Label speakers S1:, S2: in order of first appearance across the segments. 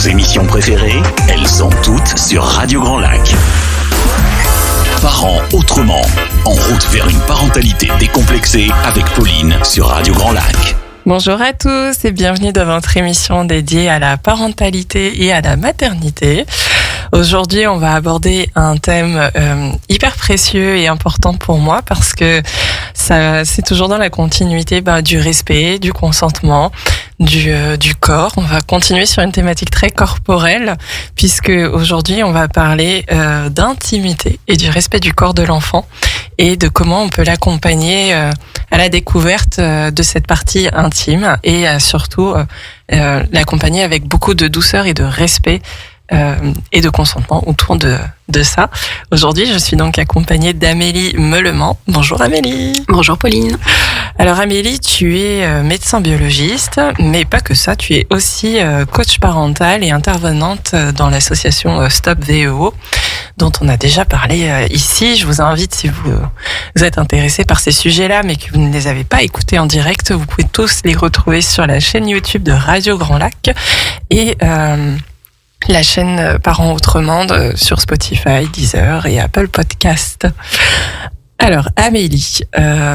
S1: émissions préférées, elles sont toutes sur Radio Grand Lac. Parents autrement, en route vers une parentalité décomplexée avec Pauline sur Radio Grand Lac.
S2: Bonjour à tous et bienvenue dans votre émission dédiée à la parentalité et à la maternité. Aujourd'hui, on va aborder un thème hyper précieux et important pour moi parce que c'est toujours dans la continuité du respect, du consentement, du corps. On va continuer sur une thématique très corporelle puisque aujourd'hui, on va parler d'intimité et du respect du corps de l'enfant et de comment on peut l'accompagner à la découverte de cette partie intime et surtout l'accompagner avec beaucoup de douceur et de respect et de consentement autour de ça. Aujourd'hui, je suis donc accompagnée d'Amélie Meulement. Bonjour Amélie.
S3: Bonjour Pauline.
S2: Alors Amélie, tu es médecin biologiste, mais pas que ça, tu es aussi coach parental et intervenante dans l'association Stop VEO, dont on a déjà parlé ici. Je vous invite, si vous êtes intéressés par ces sujets-là, mais que vous ne les avez pas écoutés en direct, vous pouvez tous les retrouver sur la chaîne YouTube de Radio Grand Lac et la chaîne Parents Autrement sur Spotify, Deezer et Apple Podcast. Alors Amélie,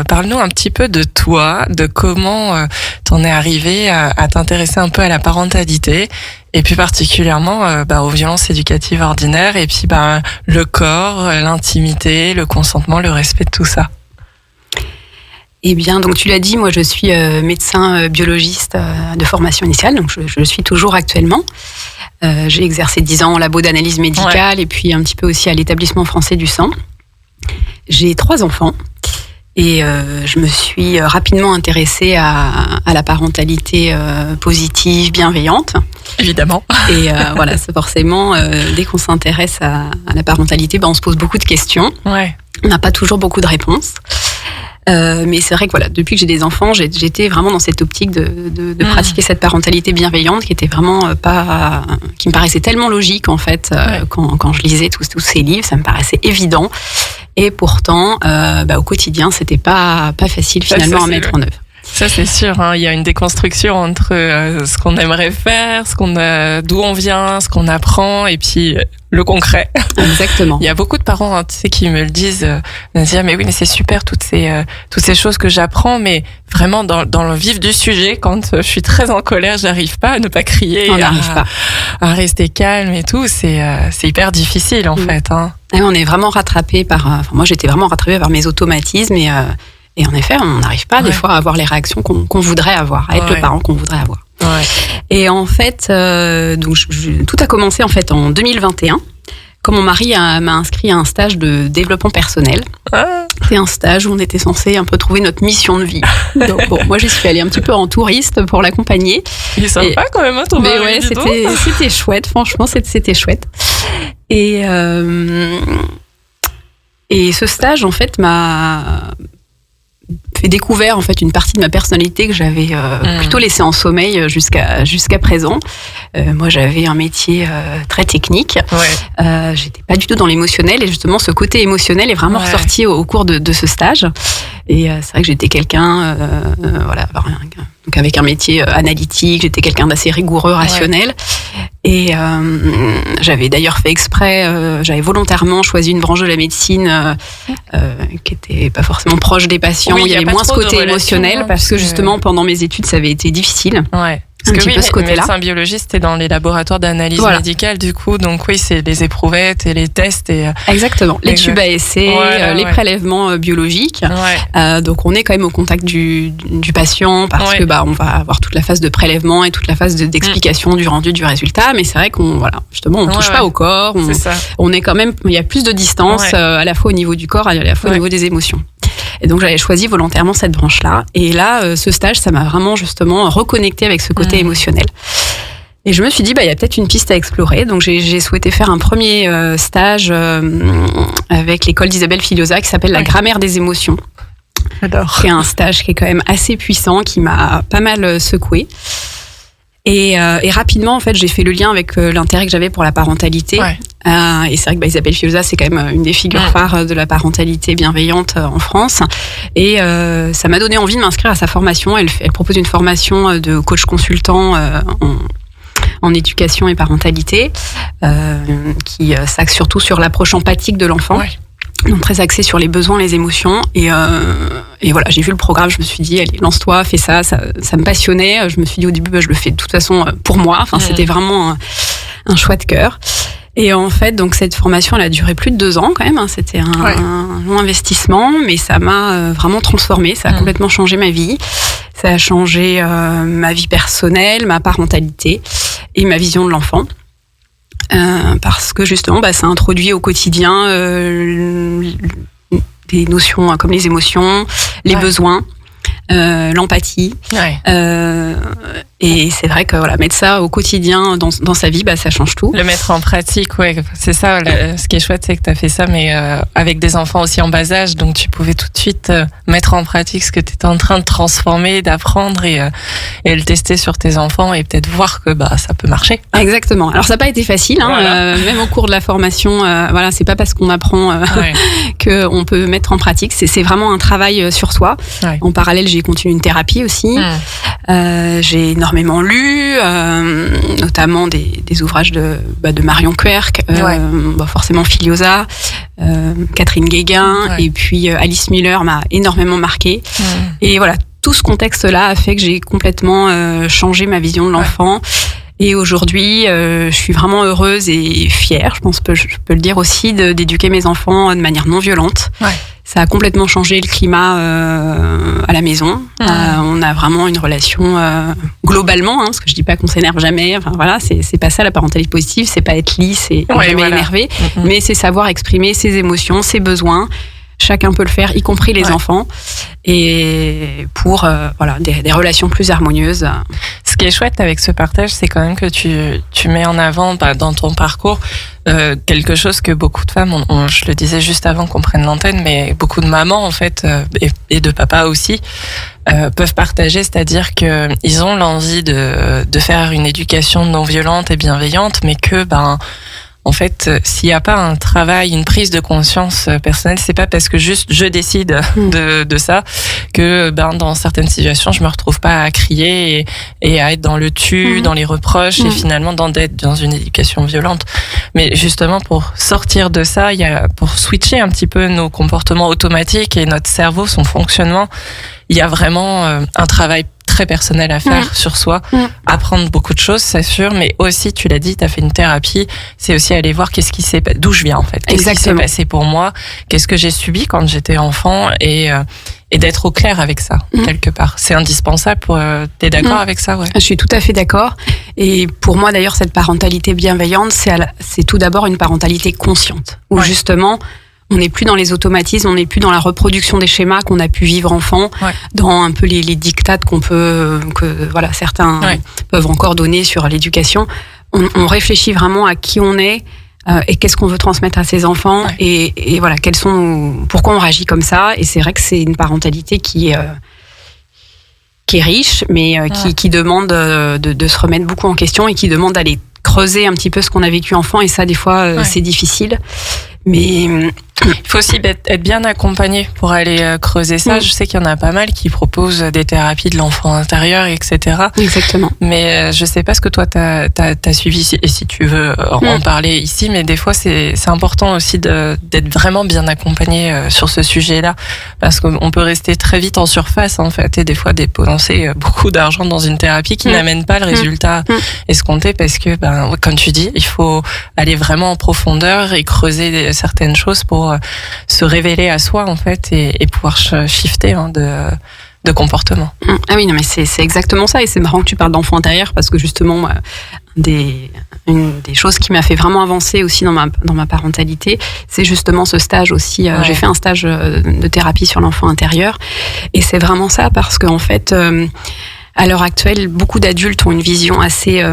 S2: parle-nous un petit peu de toi, de comment t'en es arrivée à t'intéresser un peu à la parentalité et plus particulièrement aux violences éducatives ordinaires et puis le corps, l'intimité, le consentement, le respect de tout ça.
S3: Eh bien, donc tu l'as dit, moi je suis médecin biologiste de formation initiale, donc je le suis toujours actuellement. J'ai exercé 10 ans en labo d'analyse médicale et puis un petit peu aussi à l'établissement français du sang. J'ai 3 enfants et je me suis rapidement intéressée à la parentalité positive, bienveillante.
S2: Évidemment.
S3: Et voilà, c'est forcément, dès qu'on s'intéresse à la parentalité, on se pose beaucoup de questions. Ouais. On n'a pas toujours beaucoup de réponses. Mais c'est vrai que voilà, depuis que j'ai des enfants, j'étais vraiment dans cette optique de pratiquer cette parentalité bienveillante qui était vraiment qui me paraissait tellement logique en fait quand je lisais tous ces livres, ça me paraissait évident. Et pourtant, au quotidien, c'était pas facile finalement à mettre en œuvre.
S2: Ça c'est sûr, il y a une déconstruction entre ce qu'on aimerait faire, d'où on vient, ce qu'on apprend et puis le concret.
S3: Exactement.
S2: Il y a beaucoup de parents qui me le disent, me disent mais oui mais c'est super toutes ces choses que j'apprends, mais vraiment dans le vif du sujet, quand je suis très en colère, j'arrive pas à ne pas crier, à rester calme et tout, c'est hyper difficile en fait.
S3: Et on est vraiment rattrapé moi j'étais vraiment rattrapée par mes automatismes et en effet, on n'arrive pas des fois à avoir les réactions qu'on voudrait avoir, à être le parent qu'on voudrait avoir. Ouais. Et en fait, tout a commencé en fait en 2021, quand mon mari m'a inscrit à un stage de développement personnel. C'est un stage où on était censé un peu trouver notre mission de vie. Donc moi j'y suis allée un petit peu en touriste pour l'accompagner.
S2: Il est sympa quand même, ton mari.
S3: Mais ouais, c'était chouette, franchement, c'était chouette. Et ce stage en fait m'a fait découvrir en fait une partie de ma personnalité que j'avais plutôt laissée en sommeil jusqu'à présent. Moi j'avais un métier très technique. Ouais. J'étais pas du tout dans l'émotionnel et justement ce côté émotionnel est vraiment ressorti au cours de ce stage. Et c'est vrai que j'étais quelqu'un donc avec un métier analytique, j'étais quelqu'un d'assez rigoureux, rationnel. Ouais. Et j'avais d'ailleurs fait exprès, j'avais volontairement choisi une branche de la médecine qui était pas forcément proche des patients, où il y avait moins ce côté émotionnel, parce que justement pendant mes études ça avait été difficile. Ouais.
S2: Parce que oui, médecin biologiste, t'es dans les laboratoires d'analyse médicale, du coup, donc oui, c'est les éprouvettes et les tests.
S3: Exactement, les tubes à essai, les prélèvements biologiques. Ouais. Donc on est quand même au contact du patient, parce que on va avoir toute la phase de prélèvement et toute la phase d'explication du rendu du résultat, mais c'est vrai qu'on touche pas au corps, on est quand même, il y a plus de distance à la fois au niveau du corps et à la fois au niveau des émotions. Et donc j'avais choisi volontairement cette branche-là. Et là, ce stage, ça m'a vraiment justement reconnecté avec ce côté émotionnel. Et je me suis dit, il y a peut-être une piste à explorer. Donc j'ai souhaité faire un premier stage avec l'école d'Isabelle Filiosa qui s'appelle la grammaire des émotions. J'adore. C'est un stage qui est quand même assez puissant, qui m'a pas mal secouée. Et rapidement, en fait, j'ai fait le lien avec l'intérêt que j'avais pour la parentalité. Ouais. Et c'est vrai que Isabelle Filiosa, c'est quand même une des figures phares de la parentalité bienveillante en France. Et ça m'a donné envie de m'inscrire à sa formation. Elle propose une formation de coach consultant en éducation et parentalité, qui s'axe surtout sur l'approche empathique de l'enfant. Ouais. Donc très axé sur les besoins, les émotions. Et voilà, j'ai vu le programme, je me suis dit, allez, lance-toi, fais ça me passionnait. Je me suis dit au début, je le fais de toute façon pour moi. Enfin, c'était vraiment un choix de cœur. Et en fait, donc cette formation, elle a duré plus de 2 ans quand même. C'était un long investissement, mais ça m'a vraiment transformée. Ça a complètement changé ma vie. Ça a changé ma vie personnelle, ma parentalité et ma vision de l'enfant. Parce que justement, ça introduit au quotidien des notions comme les émotions, les besoins, l'empathie. Et c'est vrai que voilà, mettre ça au quotidien dans sa vie, ça change tout.
S2: Le mettre en pratique, ouais, c'est ça. Ce qui est chouette, c'est que tu as fait ça, mais avec des enfants aussi en bas âge, donc tu pouvais tout de suite mettre en pratique ce que tu étais en train de transformer, d'apprendre et le tester sur tes enfants et peut-être voir que ça peut marcher.
S3: Exactement. Alors ça n'a pas été facile, même au cours de la formation. Voilà, c'est pas parce qu'on apprend qu'on peut mettre en pratique. C'est vraiment un travail sur soi. Ouais. En parallèle, j'ai continué une thérapie aussi. J'ai énormément lu, notamment des ouvrages de Marion Querc, forcément Filiosa, Catherine Guéguin, et puis Alice Miller m'a énormément marquée. Et voilà, tout ce contexte-là a fait que j'ai complètement changé ma vision de l'enfant. Et aujourd'hui, je suis vraiment heureuse et fière, je pense que je peux le dire aussi, d'éduquer mes enfants de manière non violente. Ouais. Ça a complètement changé le climat à la maison. On a vraiment une relation globalement, parce que je dis pas qu'on s'énerve jamais. Enfin voilà, c'est pas ça la parentalité positive, c'est pas être lisse et jamais énervé, mais c'est savoir exprimer ses émotions, ses besoins. Chacun peut le faire, y compris les enfants, et pour des relations plus harmonieuses.
S2: Ce qui est chouette avec ce partage, c'est quand même que tu mets en avant dans ton parcours quelque chose que beaucoup de femmes, je le disais juste avant qu'on prenne l'antenne, mais beaucoup de mamans en fait et de papas aussi peuvent partager, c'est-à-dire que ils ont l'envie de faire une éducation non violente et bienveillante, mais que en fait, s'il n'y a pas un travail, une prise de conscience personnelle, c'est pas parce que juste je décide de ça que dans certaines situations, je me retrouve pas à crier et à être dans le dans les reproches et finalement d'être dans une éducation violente. Mais justement, pour sortir de ça, pour switcher un petit peu nos comportements automatiques et notre cerveau, son fonctionnement, il y a vraiment un travail très personnel à faire sur soi, apprendre beaucoup de choses, c'est sûr, mais aussi, tu l'as dit, tu as fait une thérapie, c'est aussi aller voir d'où je viens en fait, qu'est-ce qui s'est passé pour moi, qu'est-ce que j'ai subi quand j'étais enfant et d'être au clair avec ça, quelque part. C'est indispensable. T'es d'accord avec ça? Ouais.
S3: Je suis tout à fait d'accord. Et pour moi, d'ailleurs, cette parentalité bienveillante, c'est tout d'abord une parentalité consciente, où justement, on n'est plus dans les automatismes, on n'est plus dans la reproduction des schémas qu'on a pu vivre enfant, dans un peu les dictats que certains peuvent encore donner sur l'éducation. On réfléchit vraiment à qui on est et qu'est-ce qu'on veut transmettre à ses enfants et voilà, pourquoi on réagit comme ça. Et c'est vrai que c'est une parentalité qui est riche, mais qui demande de se remettre beaucoup en question et qui demande d'aller creuser un petit peu ce qu'on a vécu enfant. Et ça, des fois, c'est difficile. Mais
S2: il faut aussi être bien accompagné pour aller creuser ça. Je sais qu'il y en a pas mal qui proposent des thérapies de l'enfant intérieur, etc.
S3: Exactement.
S2: Mais je sais pas ce que toi t'as suivi et si tu veux en parler ici. Mais des fois c'est important aussi d'être vraiment bien accompagné sur ce sujet-là, parce qu'on peut rester très vite en surface en fait et des fois dépenser beaucoup d'argent dans une thérapie qui n'amène pas le résultat escompté, parce que comme tu dis, il faut aller vraiment en profondeur et creuser certaines choses pour se révéler à soi en fait et pouvoir shifter de comportement.
S3: Ah oui, non mais c'est exactement ça, et c'est marrant que tu parles d'enfant intérieur, parce que justement une des choses qui m'a fait vraiment avancer aussi dans ma parentalité, c'est justement ce stage aussi. J'ai fait un stage de thérapie sur l'enfant intérieur, et c'est vraiment ça, parce qu'en fait à l'heure actuelle, beaucoup d'adultes ont une vision assez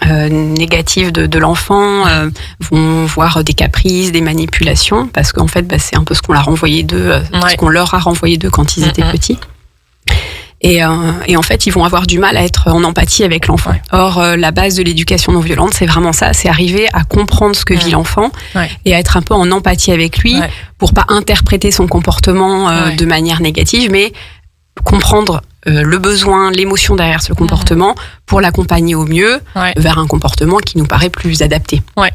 S3: négative de l'enfant, vont voir des caprices, des manipulations, parce qu'en fait c'est un peu ce qu'on leur a renvoyé d'eux, ce qu'on leur a renvoyé d'eux quand ils étaient petits. Et en fait, ils vont avoir du mal à être en empathie avec l'enfant. Or, la base de l'éducation non violente, c'est vraiment ça, c'est arriver à comprendre ce que vit l'enfant et à être un peu en empathie avec lui pour pas interpréter son comportement de manière négative, mais comprendre le besoin, l'émotion derrière ce comportement pour l'accompagner au mieux vers un comportement qui nous paraît plus adapté.
S2: Ouais.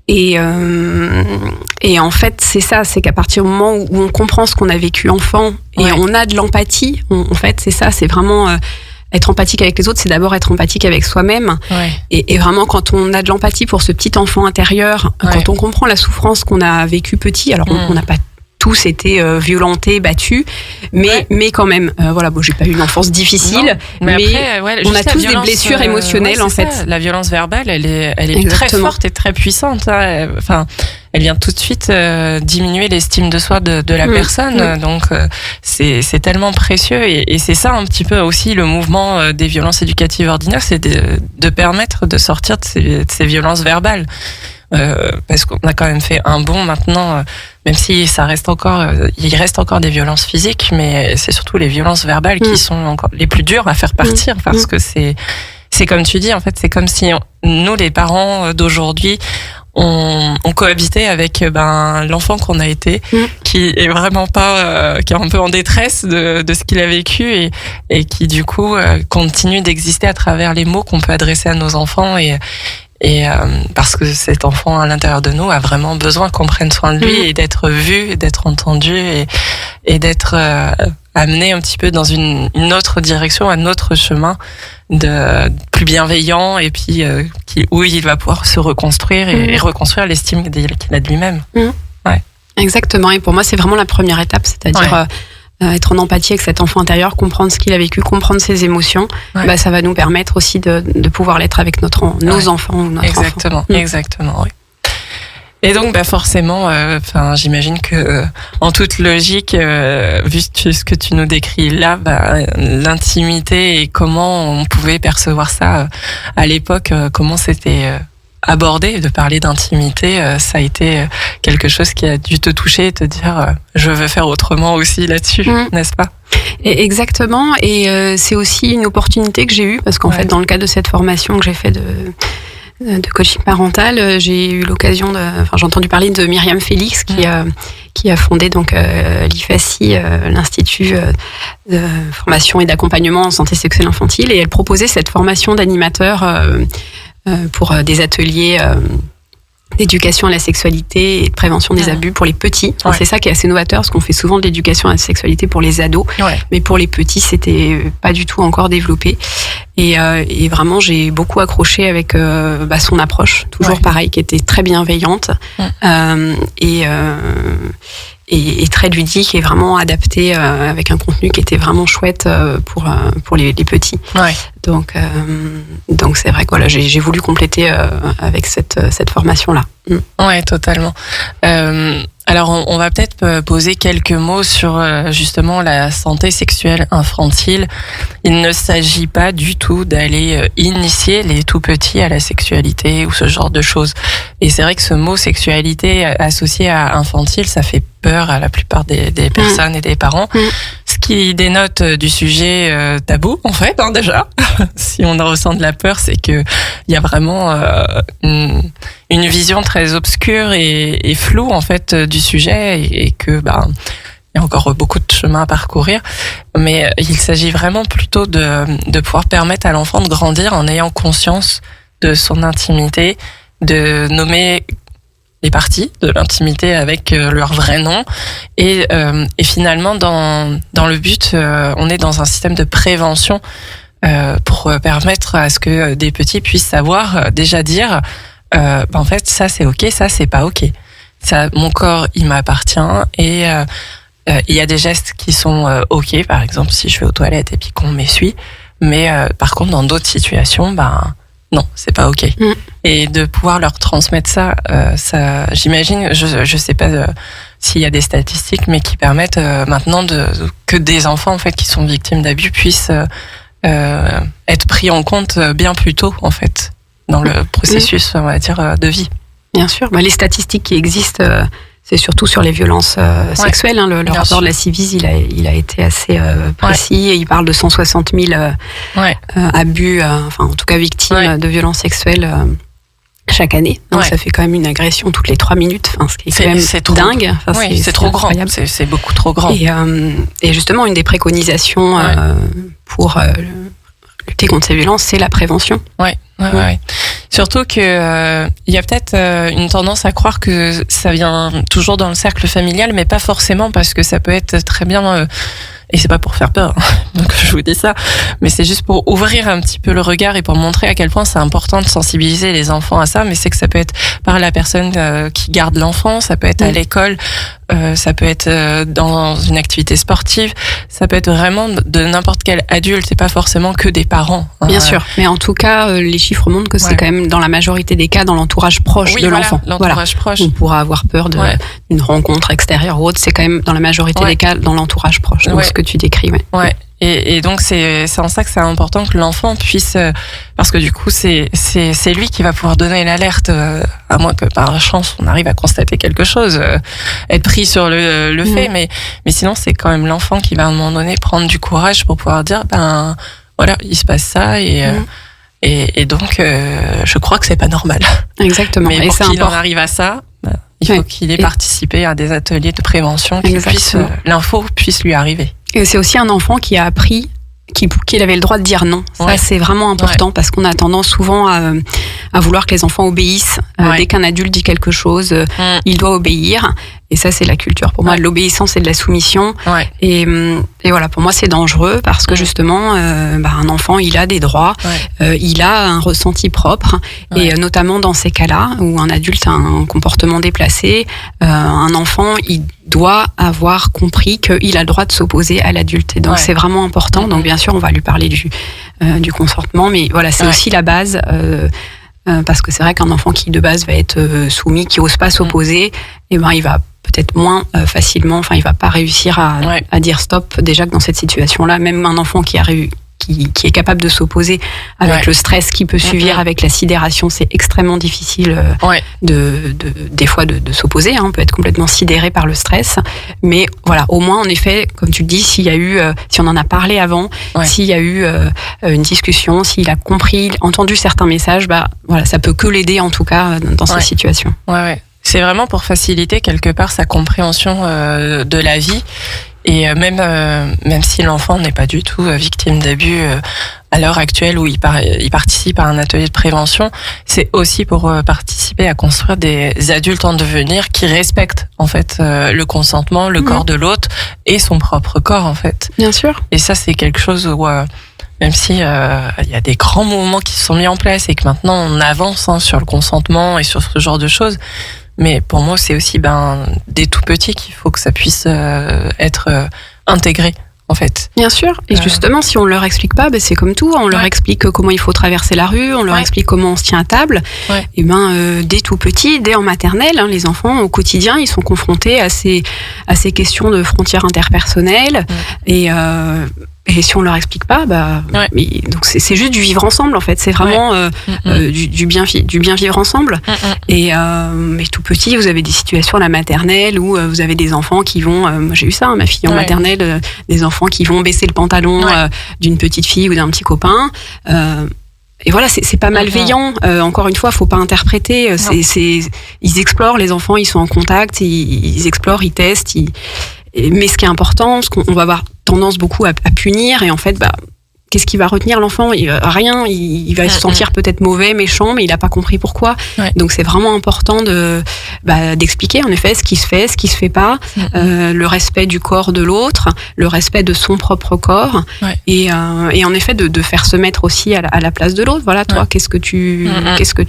S3: Et en fait, c'est ça, c'est qu'à partir du moment où on comprend ce qu'on a vécu enfant et on a de l'empathie, en fait, c'est ça, c'est vraiment être empathique avec les autres, c'est d'abord être empathique avec soi-même.
S2: Ouais.
S3: Et vraiment, quand on a de l'empathie pour ce petit enfant intérieur, quand on comprend la souffrance qu'on a vécue petit, alors on n'a pas tous été violentés, battus, mais quand même, voilà, bon, j'ai pas eu une enfance difficile, mais après, on a tous des blessures émotionnelles, en fait.
S2: Ça. La violence verbale, elle est très forte et très puissante. Hein. Enfin, elle vient tout de suite diminuer l'estime de soi de la personne. Donc, c'est tellement précieux. Et c'est ça un petit peu aussi le mouvement des violences éducatives ordinaires, c'est de permettre de sortir de ces violences verbales. Parce qu'on a quand même fait un bond maintenant, même si ça reste encore, il reste encore des violences physiques, mais c'est surtout les violences verbales qui sont encore les plus dures à faire partir, parce que c'est comme tu dis, en fait, c'est comme si nous, les parents d'aujourd'hui, on cohabitait avec l'enfant qu'on a été, qui est vraiment pas, qui est un peu en détresse de ce qu'il a vécu et qui du coup continue d'exister à travers les mots qu'on peut adresser à nos enfants et parce que cet enfant à l'intérieur de nous a vraiment besoin qu'on prenne soin de lui et d'être vu, et d'être entendu et d'être amené un petit peu dans une autre direction, un autre chemin de plus bienveillant et puis où il va pouvoir se reconstruire et reconstruire l'estime qu'il a de lui-même. Ouais.
S3: Exactement. Et pour moi, c'est vraiment la première étape, c'est-à-dire être en empathie avec cet enfant intérieur, comprendre ce qu'il a vécu, comprendre ses émotions, ça va nous permettre aussi de pouvoir l'être avec nos enfants ou notre enfant.
S2: Exactement, oui. Et donc, forcément, j'imagine que, en toute logique, vu ce que tu nous décris là, l'intimité et comment on pouvait percevoir ça à l'époque, comment c'était abordé, de parler d'intimité, ça a été quelque chose qui a dû te toucher et te dire je veux faire autrement aussi là-dessus, n'est-ce pas?
S3: Exactement, et c'est aussi une opportunité que j'ai eue, parce qu'en fait, dans le cadre de cette formation que j'ai fait de coaching parental, j'ai eu l'occasion j'ai entendu parler de Myriam Félix qui a fondé donc l'IFACI, l'Institut de formation et d'accompagnement en santé sexuelle infantile, et elle proposait cette formation d'animateur pour des ateliers d'éducation à la sexualité et de prévention des abus pour les petits. Enfin, c'est ça qui est assez novateur, parce qu'on fait souvent de l'éducation à la sexualité pour les ados, mais pour les petits, c'était pas du tout encore développé. Et vraiment, j'ai beaucoup accroché avec son approche, toujours pareil, qui était très bienveillante et très ludique et vraiment adapté avec un contenu qui était vraiment chouette pour les petits. Donc c'est vrai que voilà, j'ai voulu compléter avec cette formation-là.
S2: Ouais, totalement. Alors, on va peut-être poser quelques mots sur justement la santé sexuelle infantile. Il ne s'agit pas du tout d'aller initier les tout petits à la sexualité ou ce genre de choses. Et c'est vrai que ce mot sexualité associé à infantile, ça fait peur à la plupart des personnes et des parents. Ce qui dénote du sujet tabou, en fait, déjà. Si on en ressent de la peur, c'est que il y a vraiment une vision très obscure et floue, en fait, du sujet et que, il y a encore beaucoup de chemin à parcourir, mais il s'agit vraiment plutôt de pouvoir permettre à l'enfant de grandir en ayant conscience de son intimité, de nommer les parties de l'intimité avec leur vrai nom et finalement dans le but, on est dans un système de prévention pour permettre à ce que des petits puissent savoir déjà dire en fait ça c'est ok, ça c'est pas ok, ça mon corps il m'appartient et il y a des gestes qui sont ok, par exemple si je vais aux toilettes et puis qu'on m'essuie, mais par contre dans d'autres situations non, c'est pas ok. Et de pouvoir leur transmettre ça, j'imagine, je sais pas s'il y a des statistiques, mais qui permettent maintenant que des enfants en fait qui sont victimes d'abus puissent être pris en compte bien plus tôt en fait dans le processus, on va dire, de vie.
S3: Bien sûr, les statistiques qui existent, c'est surtout sur les violences sexuelles. Le rapport de la Ciivise, il a été assez précis et il parle de 160 000 abus, en tout cas victimes de violences sexuelles chaque année. Donc ça fait quand même une agression toutes les 3 minutes, ce qui est quand même dingue.
S2: C'est trop grand, c'est beaucoup trop grand.
S3: Et justement, une des préconisations pour lutter contre ces violences, c'est la prévention.
S2: Ouais. Surtout que il y a peut-être une tendance à croire que ça vient toujours dans le cercle familial, mais pas forcément, parce que ça peut être très bien... Et c'est pas pour faire peur, donc je vous dis ça, mais c'est juste pour ouvrir un petit peu le regard et pour montrer à quel point c'est important de sensibiliser les enfants à ça. Mais c'est que ça peut être par la personne qui garde l'enfant, ça peut être à l'école, ça peut être dans une activité sportive, ça peut être vraiment de n'importe quel adulte, c'est pas forcément que des parents.
S3: Bien sûr, mais en tout cas, les chiffres montrent que c'est quand même dans la majorité des cas dans l'entourage proche de l'enfant.
S2: L'entourage proche.
S3: On pourra avoir peur d'une rencontre extérieure ou autre, c'est quand même dans la majorité des cas dans l'entourage proche. Donc ce que tu décris,
S2: Et donc c'est en ça que c'est important que l'enfant puisse, parce que du coup c'est lui qui va pouvoir donner l'alerte, à moins que par chance on arrive à constater quelque chose, être pris sur le fait, mais sinon c'est quand même l'enfant qui va à un moment donné prendre du courage pour pouvoir dire voilà, il se passe ça et donc je crois que c'est pas normal.
S3: Exactement.
S2: Mais pour qu'il en arrive à ça, il faut qu'il ait participé à des ateliers de prévention, l'info puisse lui arriver.
S3: Et c'est aussi un enfant qui a appris qu'il avait le droit de dire non. Ça, c'est vraiment important parce qu'on a tendance souvent à vouloir que les enfants obéissent. Dès qu'un adulte dit quelque chose, il doit obéir. Et ça, c'est la culture. Pour moi, l'obéissance et de la soumission. Et voilà, pour moi, c'est dangereux parce que justement, un enfant, il a des droits, il a un ressenti propre. Et notamment dans ces cas-là, où un adulte a un comportement déplacé, un enfant, il doit avoir compris qu'il a le droit de s'opposer à l'adulte. Et donc, c'est vraiment important. Donc, bien sûr, on va lui parler du consentement. Mais voilà, c'est aussi la base... parce que c'est vrai qu'un enfant qui de base va être soumis, qui n'ose pas s'opposer, il va peut-être moins facilement, il va pas réussir à dire stop, déjà que dans cette situation-là, même un enfant qui est capable de s'opposer avec le stress qui peut suivre, avec la sidération, c'est extrêmement difficile des fois de s'opposer. On peut être complètement sidéré par le stress, mais voilà, au moins en effet, comme tu le dis, si on en a parlé avant, s'il y a eu une discussion, s'il a compris, entendu certains messages, voilà, ça peut que l'aider en tout cas dans ces situations.
S2: C'est vraiment pour faciliter quelque part sa compréhension de la vie. Et même si l'enfant n'est pas du tout victime d'abus à l'heure actuelle où il participe à un atelier de prévention, c'est aussi pour participer à construire des adultes en devenir qui respectent en fait le consentement, le corps de l'autre et son propre corps en fait.
S3: Bien sûr.
S2: Et ça c'est quelque chose où même si il y a des grands mouvements qui se sont mis en place et que maintenant on avance sur le consentement et sur ce genre de choses. Mais pour moi, c'est aussi dès tout petit qu'il faut que ça puisse être intégré, en fait.
S3: Bien sûr. Et justement, si on leur explique pas, c'est comme tout. On leur explique comment il faut traverser la rue, on leur explique comment on se tient à table. Et dès tout petit, dès en maternelle, les enfants au quotidien, ils sont confrontés à ces questions de frontières interpersonnelles. Et si on leur explique pas, donc c'est juste du vivre ensemble en fait. C'est vraiment du bien vivre ensemble. Mais tout petit, vous avez des situations à la maternelle où vous avez des enfants qui vont, moi j'ai eu ça, ma fille en maternelle, des enfants qui vont baisser le pantalon d'une petite fille ou d'un petit copain. Et voilà, c'est pas malveillant. Encore une fois, faut pas interpréter. Ils explorent, les enfants, ils sont en contact, ils explorent, ils testent. Mais ce qui est important, ce qu'on va avoir tendance beaucoup à punir, et en fait, qu'est-ce qu'il va retenir l'enfant ? Rien, il va se sentir peut-être mauvais, méchant, mais il n'a pas compris pourquoi. Donc c'est vraiment important d'expliquer en effet ce qui se fait pas, le respect du corps de l'autre, le respect de son propre corps, et en effet de faire se mettre aussi à la place de l'autre. Voilà, toi, qu'est-ce que tu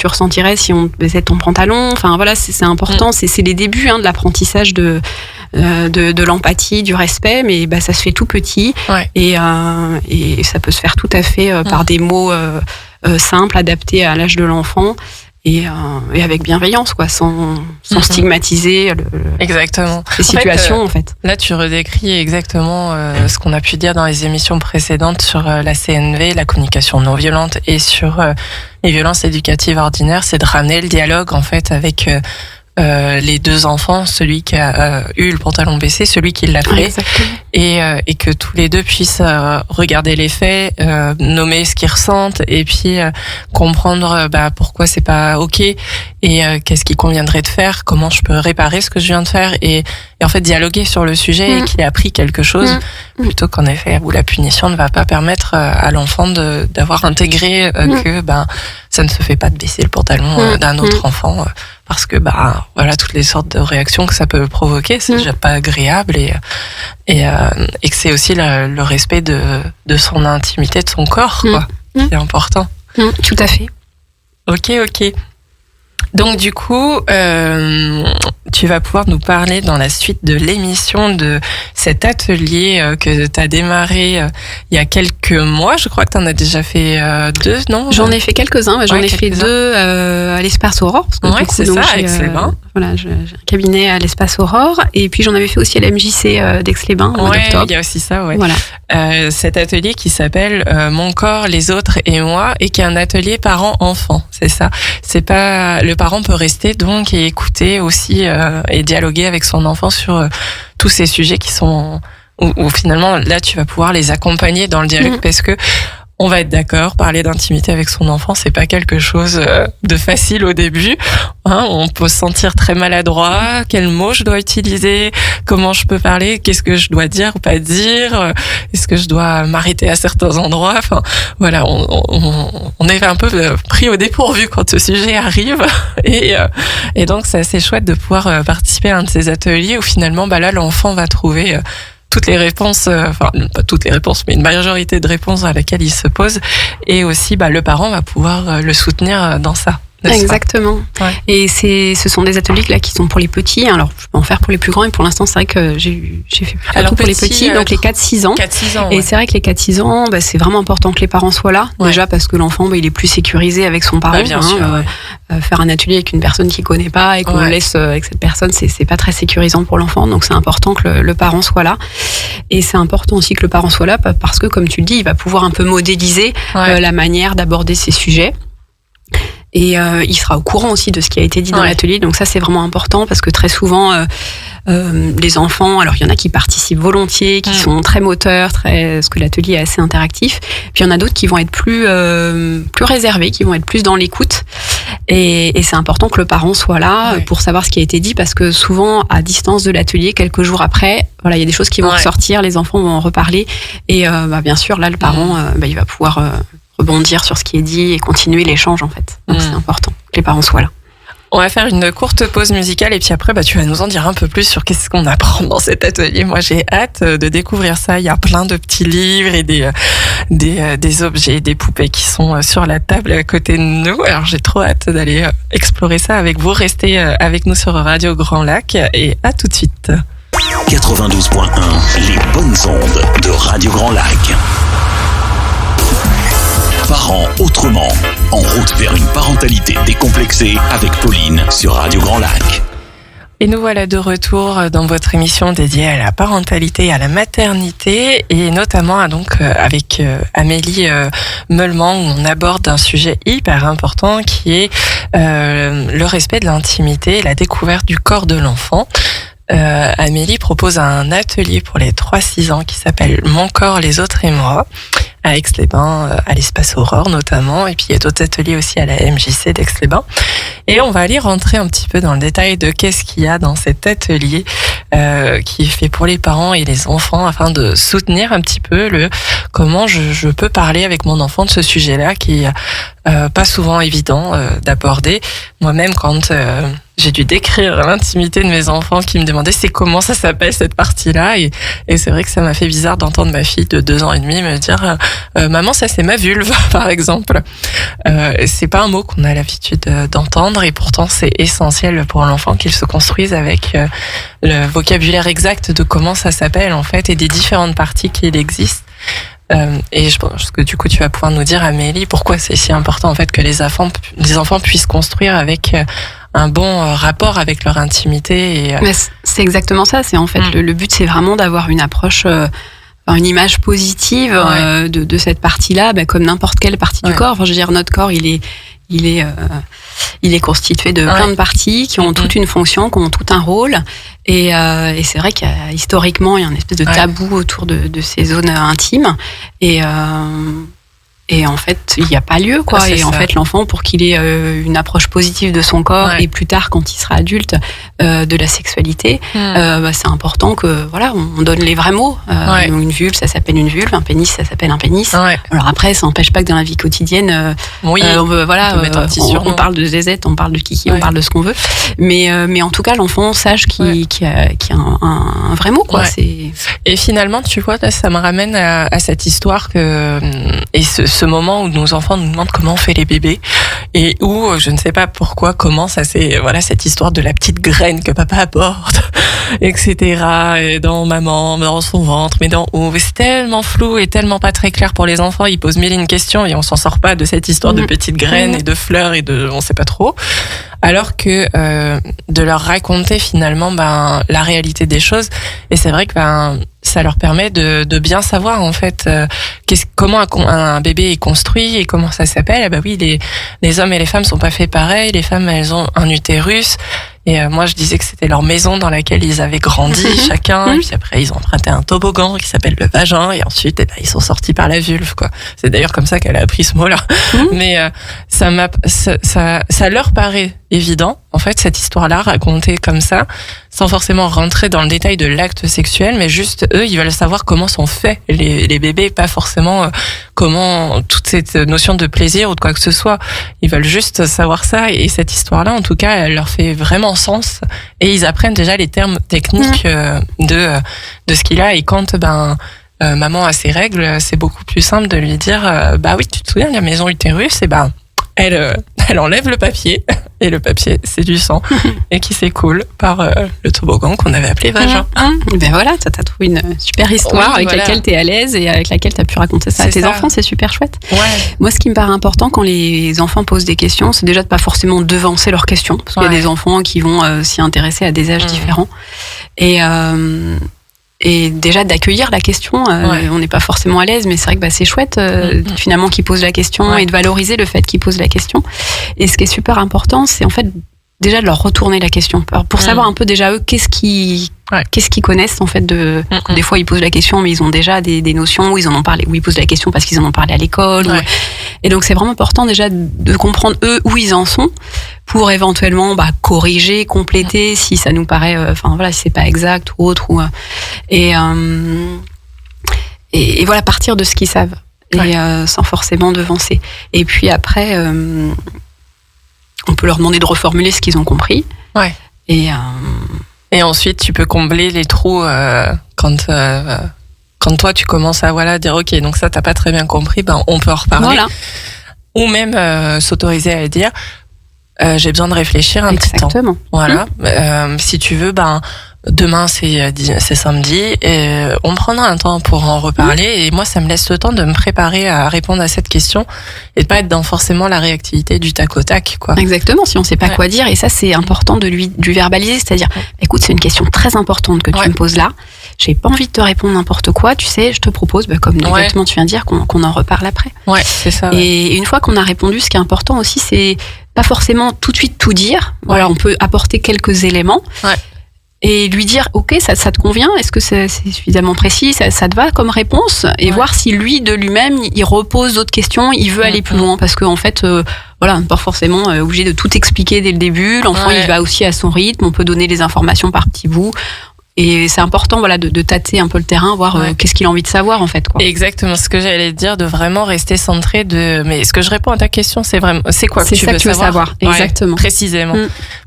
S3: ressentirais si on baissait ton pantalon ? Enfin voilà, c'est important, c'est les débuts de l'apprentissage de l'empathie, du respect, mais ça se fait tout petit et ça peut se faire tout à fait par des mots simples, adaptés à l'âge de l'enfant et avec bienveillance, sans stigmatiser
S2: exactement.
S3: les situations en fait.
S2: Là, tu redécris exactement ce qu'on a pu dire dans les émissions précédentes sur la CNV, la communication non violente, et sur les violences éducatives ordinaires, c'est de ramener le dialogue en fait avec les deux enfants, celui qui a eu le pantalon baissé, celui qui l'a fait, et que tous les deux puissent regarder les faits, nommer ce qu'ils ressentent, et puis comprendre pourquoi c'est pas ok, et qu'est-ce qu'il conviendrait de faire, comment je peux réparer ce que je viens de faire, et en fait dialoguer sur le sujet et qu'il ait appris quelque chose, plutôt qu'en effet où la punition ne va pas permettre à l'enfant d'avoir intégré que ça ne se fait pas de baisser le pantalon d'un autre enfant, parce que voilà toutes les sortes de réactions que ça peut provoquer, c'est déjà pas agréable, et que c'est aussi le respect de son intimité, de son corps, quoi. C'est important.
S3: Tout à fait.
S2: Ok. Donc du coup, tu vas pouvoir nous parler dans la suite de l'émission de cet atelier que tu as démarré il y a quelques mois. Je crois que tu en as déjà fait 2, non ?
S3: J'en ai fait quelques-uns. J'en ai fait 2 à l'Espace Aurore.
S2: Oui, c'est ça, à Aix-les-Bains.
S3: Voilà, j'ai un cabinet à l'Espace Aurore. Et puis j'en avais fait aussi à la MJC d'Aix-les-Bains au mois d'octobre.
S2: Il y a aussi ça, ouais.
S3: Voilà.
S2: Cet atelier qui s'appelle Mon corps, les autres et moi, et qui est un atelier parent-enfant, c'est ça. C'est pas le parent peut rester donc et écouter aussi et dialoguer avec son enfant sur tous ces sujets qui sont où finalement là tu vas pouvoir les accompagner dans le dialogue, parce que on va être d'accord, parler d'intimité avec son enfant, c'est pas quelque chose de facile au début. On peut se sentir très maladroit. Quels mots je dois utiliser ? Comment je peux parler ? Qu'est-ce que je dois dire ou pas dire ? Est-ce que je dois m'arrêter à certains endroits ? Enfin, voilà, on est un peu pris au dépourvu quand ce sujet arrive. Et donc, c'est assez chouette de pouvoir participer à un de ces ateliers où finalement, là, l'enfant va trouver toutes les réponses, enfin pas toutes les réponses, mais une majorité de réponses à laquelle il se pose, et aussi le parent va pouvoir le soutenir dans ça.
S3: Exactement. Ouais. Et ce sont des ateliers là qui sont pour les petits. Alors je peux en faire pour les plus grands, et pour l'instant c'est vrai que j'ai fait tout pour les petits, donc les 4-6 ans.
S2: 4-6 ans.
S3: Et c'est vrai que les 4-6 ans, c'est vraiment important que les parents soient là. Ouais. Déjà parce que l'enfant il est plus sécurisé avec son parent.
S2: Bien sûr,
S3: faire un atelier avec une personne qu'il connaît pas et qu'on le laisse avec cette personne, c'est pas très sécurisant pour l'enfant. Donc c'est important que le parent soit là. Et c'est important aussi que le parent soit là parce que, comme tu le dis, il va pouvoir un peu modéliser la manière d'aborder ces sujets. Et il sera au courant aussi de ce qui a été dit dans l'atelier. Donc ça, c'est vraiment important, parce que très souvent, les enfants, alors il y en a qui participent volontiers, qui sont très moteurs, parce que l'atelier est assez interactif. Puis il y en a d'autres qui vont être plus réservés, qui vont être plus dans l'écoute. Et c'est important que le parent soit là pour savoir ce qui a été dit, parce que souvent, à distance de l'atelier, quelques jours après, il y a des choses qui vont ressortir, les enfants vont en reparler. Et bien sûr, là, le parent, il va pouvoir rebondir sur ce qui est dit et continuer l'échange, en fait. Donc c'est important que les parents soient là.
S2: On va faire une courte pause musicale, et puis après, tu vas nous en dire un peu plus sur qu'est-ce qu'on apprend dans cet atelier. Moi, j'ai hâte de découvrir ça. Il y a plein de petits livres et des objets, des poupées qui sont sur la table à côté de nous. Alors, j'ai trop hâte d'aller explorer ça avec vous. Restez avec nous sur Radio Grand Lac, et à tout de suite.
S1: 92.1, les bonnes ondes de Radio Grand Lac. Parents autrement, en route vers une parentalité décomplexée avec Pauline sur Radio Grand Lac.
S2: Et nous voilà de retour dans votre émission dédiée à la parentalité et à la maternité, et notamment avec Amélie Meulement, où on aborde un sujet hyper important qui est le respect de l'intimité et la découverte du corps de l'enfant. Amélie propose un atelier pour les 3-6 ans qui s'appelle Mon corps, les autres et moi, à Aix-les-Bains, à l'Espace Aurore notamment, et puis il y a d'autres ateliers aussi à la MJC d'Aix-les-Bains. Et on va aller rentrer un petit peu dans le détail de qu'est-ce qu'il y a dans cet atelier qui est fait pour les parents et les enfants, afin de soutenir un petit peu comment je peux parler avec mon enfant de ce sujet-là, qui est pas souvent évident d'aborder. Moi-même, quand j'ai dû décrire l'intimité de mes enfants, qui me demandaient c'est comment ça s'appelle cette partie-là, et c'est vrai que ça m'a fait bizarre d'entendre ma fille de 2 ans et demi me dire maman, ça c'est ma vulve, par exemple. C'est pas un mot qu'on a l'habitude d'entendre, et pourtant c'est essentiel pour l'enfant qu'il se construise avec le vocabulaire exact de comment ça s'appelle en fait, et des différentes parties qu'il existe. Et je pense que du coup tu vas pouvoir nous dire, Amélie, pourquoi c'est si important en fait que les enfants puissent construire avec un bon rapport avec leur intimité.
S3: Mais c'est exactement ça. C'est en fait le but, c'est vraiment d'avoir une approche, une image positive de cette partie-là, comme n'importe quelle partie du corps. Enfin, je veux dire, notre corps, il il est constitué de plein de parties qui ont toute une fonction, qui ont tout un rôle. Et c'est vrai qu'historiquement, il y a une espèce de tabou autour de ces zones intimes. Et en fait, il n'y a pas lieu, quoi. En fait, l'enfant, pour qu'il ait une approche positive de son corps et plus tard, quand il sera adulte, de la sexualité, c'est important que, voilà, on donne les vrais mots. Une vulve, ça s'appelle une vulve. Un pénis, ça s'appelle un pénis. Alors après, ça n'empêche pas que dans la vie quotidienne, on parle de zézette, on parle de kiki, on parle de ce qu'on veut. Mais en tout cas, l'enfant sache qu'il y a un vrai mot, quoi.
S2: Et finalement, tu vois, là, ça me ramène à cette histoire ce moment où nos enfants nous demandent comment on fait les bébés et où je ne sais pas pourquoi commence cette histoire de la petite graine que papa apporte, etc. Et dans maman, dans son ventre, mais dans où c'est tellement flou et tellement pas très clair pour les enfants. Ils posent mille et une questions et on s'en sort pas de cette histoire de petites graines et de fleurs et de on sait pas trop. Alors que de leur raconter finalement la réalité des choses. Et c'est vrai que ça leur permet de bien savoir en fait comment un bébé est construit et comment ça s'appelle. Les hommes et les femmes sont pas faits pareil. Les femmes, elles ont un utérus. Et moi, je disais que c'était leur maison dans laquelle ils avaient grandi chacun. Et puis après, ils ont emprunté un toboggan qui s'appelle le vagin. Et ensuite, ils sont sortis par la vulve, quoi. C'est d'ailleurs comme ça qu'elle a appris ce mot-là. Mais ça leur paraît évident, en fait, cette histoire-là, racontée comme ça, sans forcément rentrer dans le détail de l'acte sexuel, mais juste, eux, ils veulent savoir comment sont faits les bébés, pas forcément comment toute cette notion de plaisir ou de quoi que ce soit. Ils veulent juste savoir ça. Et cette histoire-là, en tout cas, elle leur fait vraiment sens. Et ils apprennent déjà les termes techniques de ce qu'il a. Et quand maman a ses règles, c'est beaucoup plus simple de lui dire oui, tu te souviens de la maison utérus, et elle enlève le papier, et le papier, c'est du sang, et qui s'écoule par le toboggan qu'on avait appelé vagin.
S3: Ben voilà, t'as trouvé une super histoire laquelle t'es à l'aise et avec laquelle t'as pu raconter ça à tes enfants, c'est super chouette. Moi, ce qui me paraît important quand les enfants posent des questions, c'est déjà de pas forcément devancer leurs questions, parce qu'il y a des enfants qui vont s'y intéresser à des âges différents. Et déjà d'accueillir la question, on n'est pas forcément à l'aise, mais c'est vrai que c'est chouette finalement qu'ils posent la question et de valoriser le fait qu'ils posent la question. Et ce qui est super important, c'est en fait déjà de leur retourner la question pour savoir un peu déjà eux qu'est-ce qu'ils connaissent en fait des fois ils posent la question mais ils ont déjà des notions où ils en ont parlé, où ils posent la question parce qu'ils en ont parlé à l'école. Et donc c'est vraiment important déjà de comprendre eux où ils en sont pour éventuellement corriger, compléter si ça nous paraît si c'est pas exact ou autre et voilà, partir de ce qu'ils savent et sans forcément devancer. Et puis après on peut leur demander de reformuler ce qu'ils ont compris. Et
S2: ensuite, tu peux combler les trous quand toi, tu commences à dire « Ok, donc ça, t'as pas très bien compris, on peut en reparler. » Ou même s'autoriser à dire « J'ai besoin de réfléchir un petit temps. » Voilà. Si tu veux, demain, c'est samedi, et on prendra un temps pour en reparler. Et moi, ça me laisse le temps de me préparer à répondre à cette question et de pas être dans forcément la réactivité du tac au tac, quoi.
S3: Exactement, si on sait pas quoi dire. Et ça, c'est important de lui verbaliser. C'est-à-dire, écoute, c'est une question très importante que tu me poses là. J'ai pas envie de te répondre n'importe quoi. Tu sais, je te propose, comme exactement tu viens de dire, qu'on en reparle après.
S2: C'est ça.
S3: Et une fois qu'on a répondu, ce qui est important aussi, c'est pas forcément tout de suite tout dire. Voilà, on peut apporter quelques éléments. Et lui dire, ok, ça te convient? Est-ce que c'est suffisamment précis? Ça te va comme réponse? Et voir si lui, de lui-même, il repose d'autres questions, il veut aller plus loin. Parce qu'en fait, on n'est pas forcément obligé de tout expliquer dès le début. L'enfant, il va aussi à son rythme. On peut donner les informations par petits bouts. Et c'est important de tâter un peu le terrain, voir qu'est-ce qu'il a envie de savoir en fait, quoi.
S2: Exactement ce que j'allais dire, de vraiment rester centré mais est-ce que je réponds à ta question, c'est quoi que tu veux savoir.
S3: Exactement.
S2: Précisément.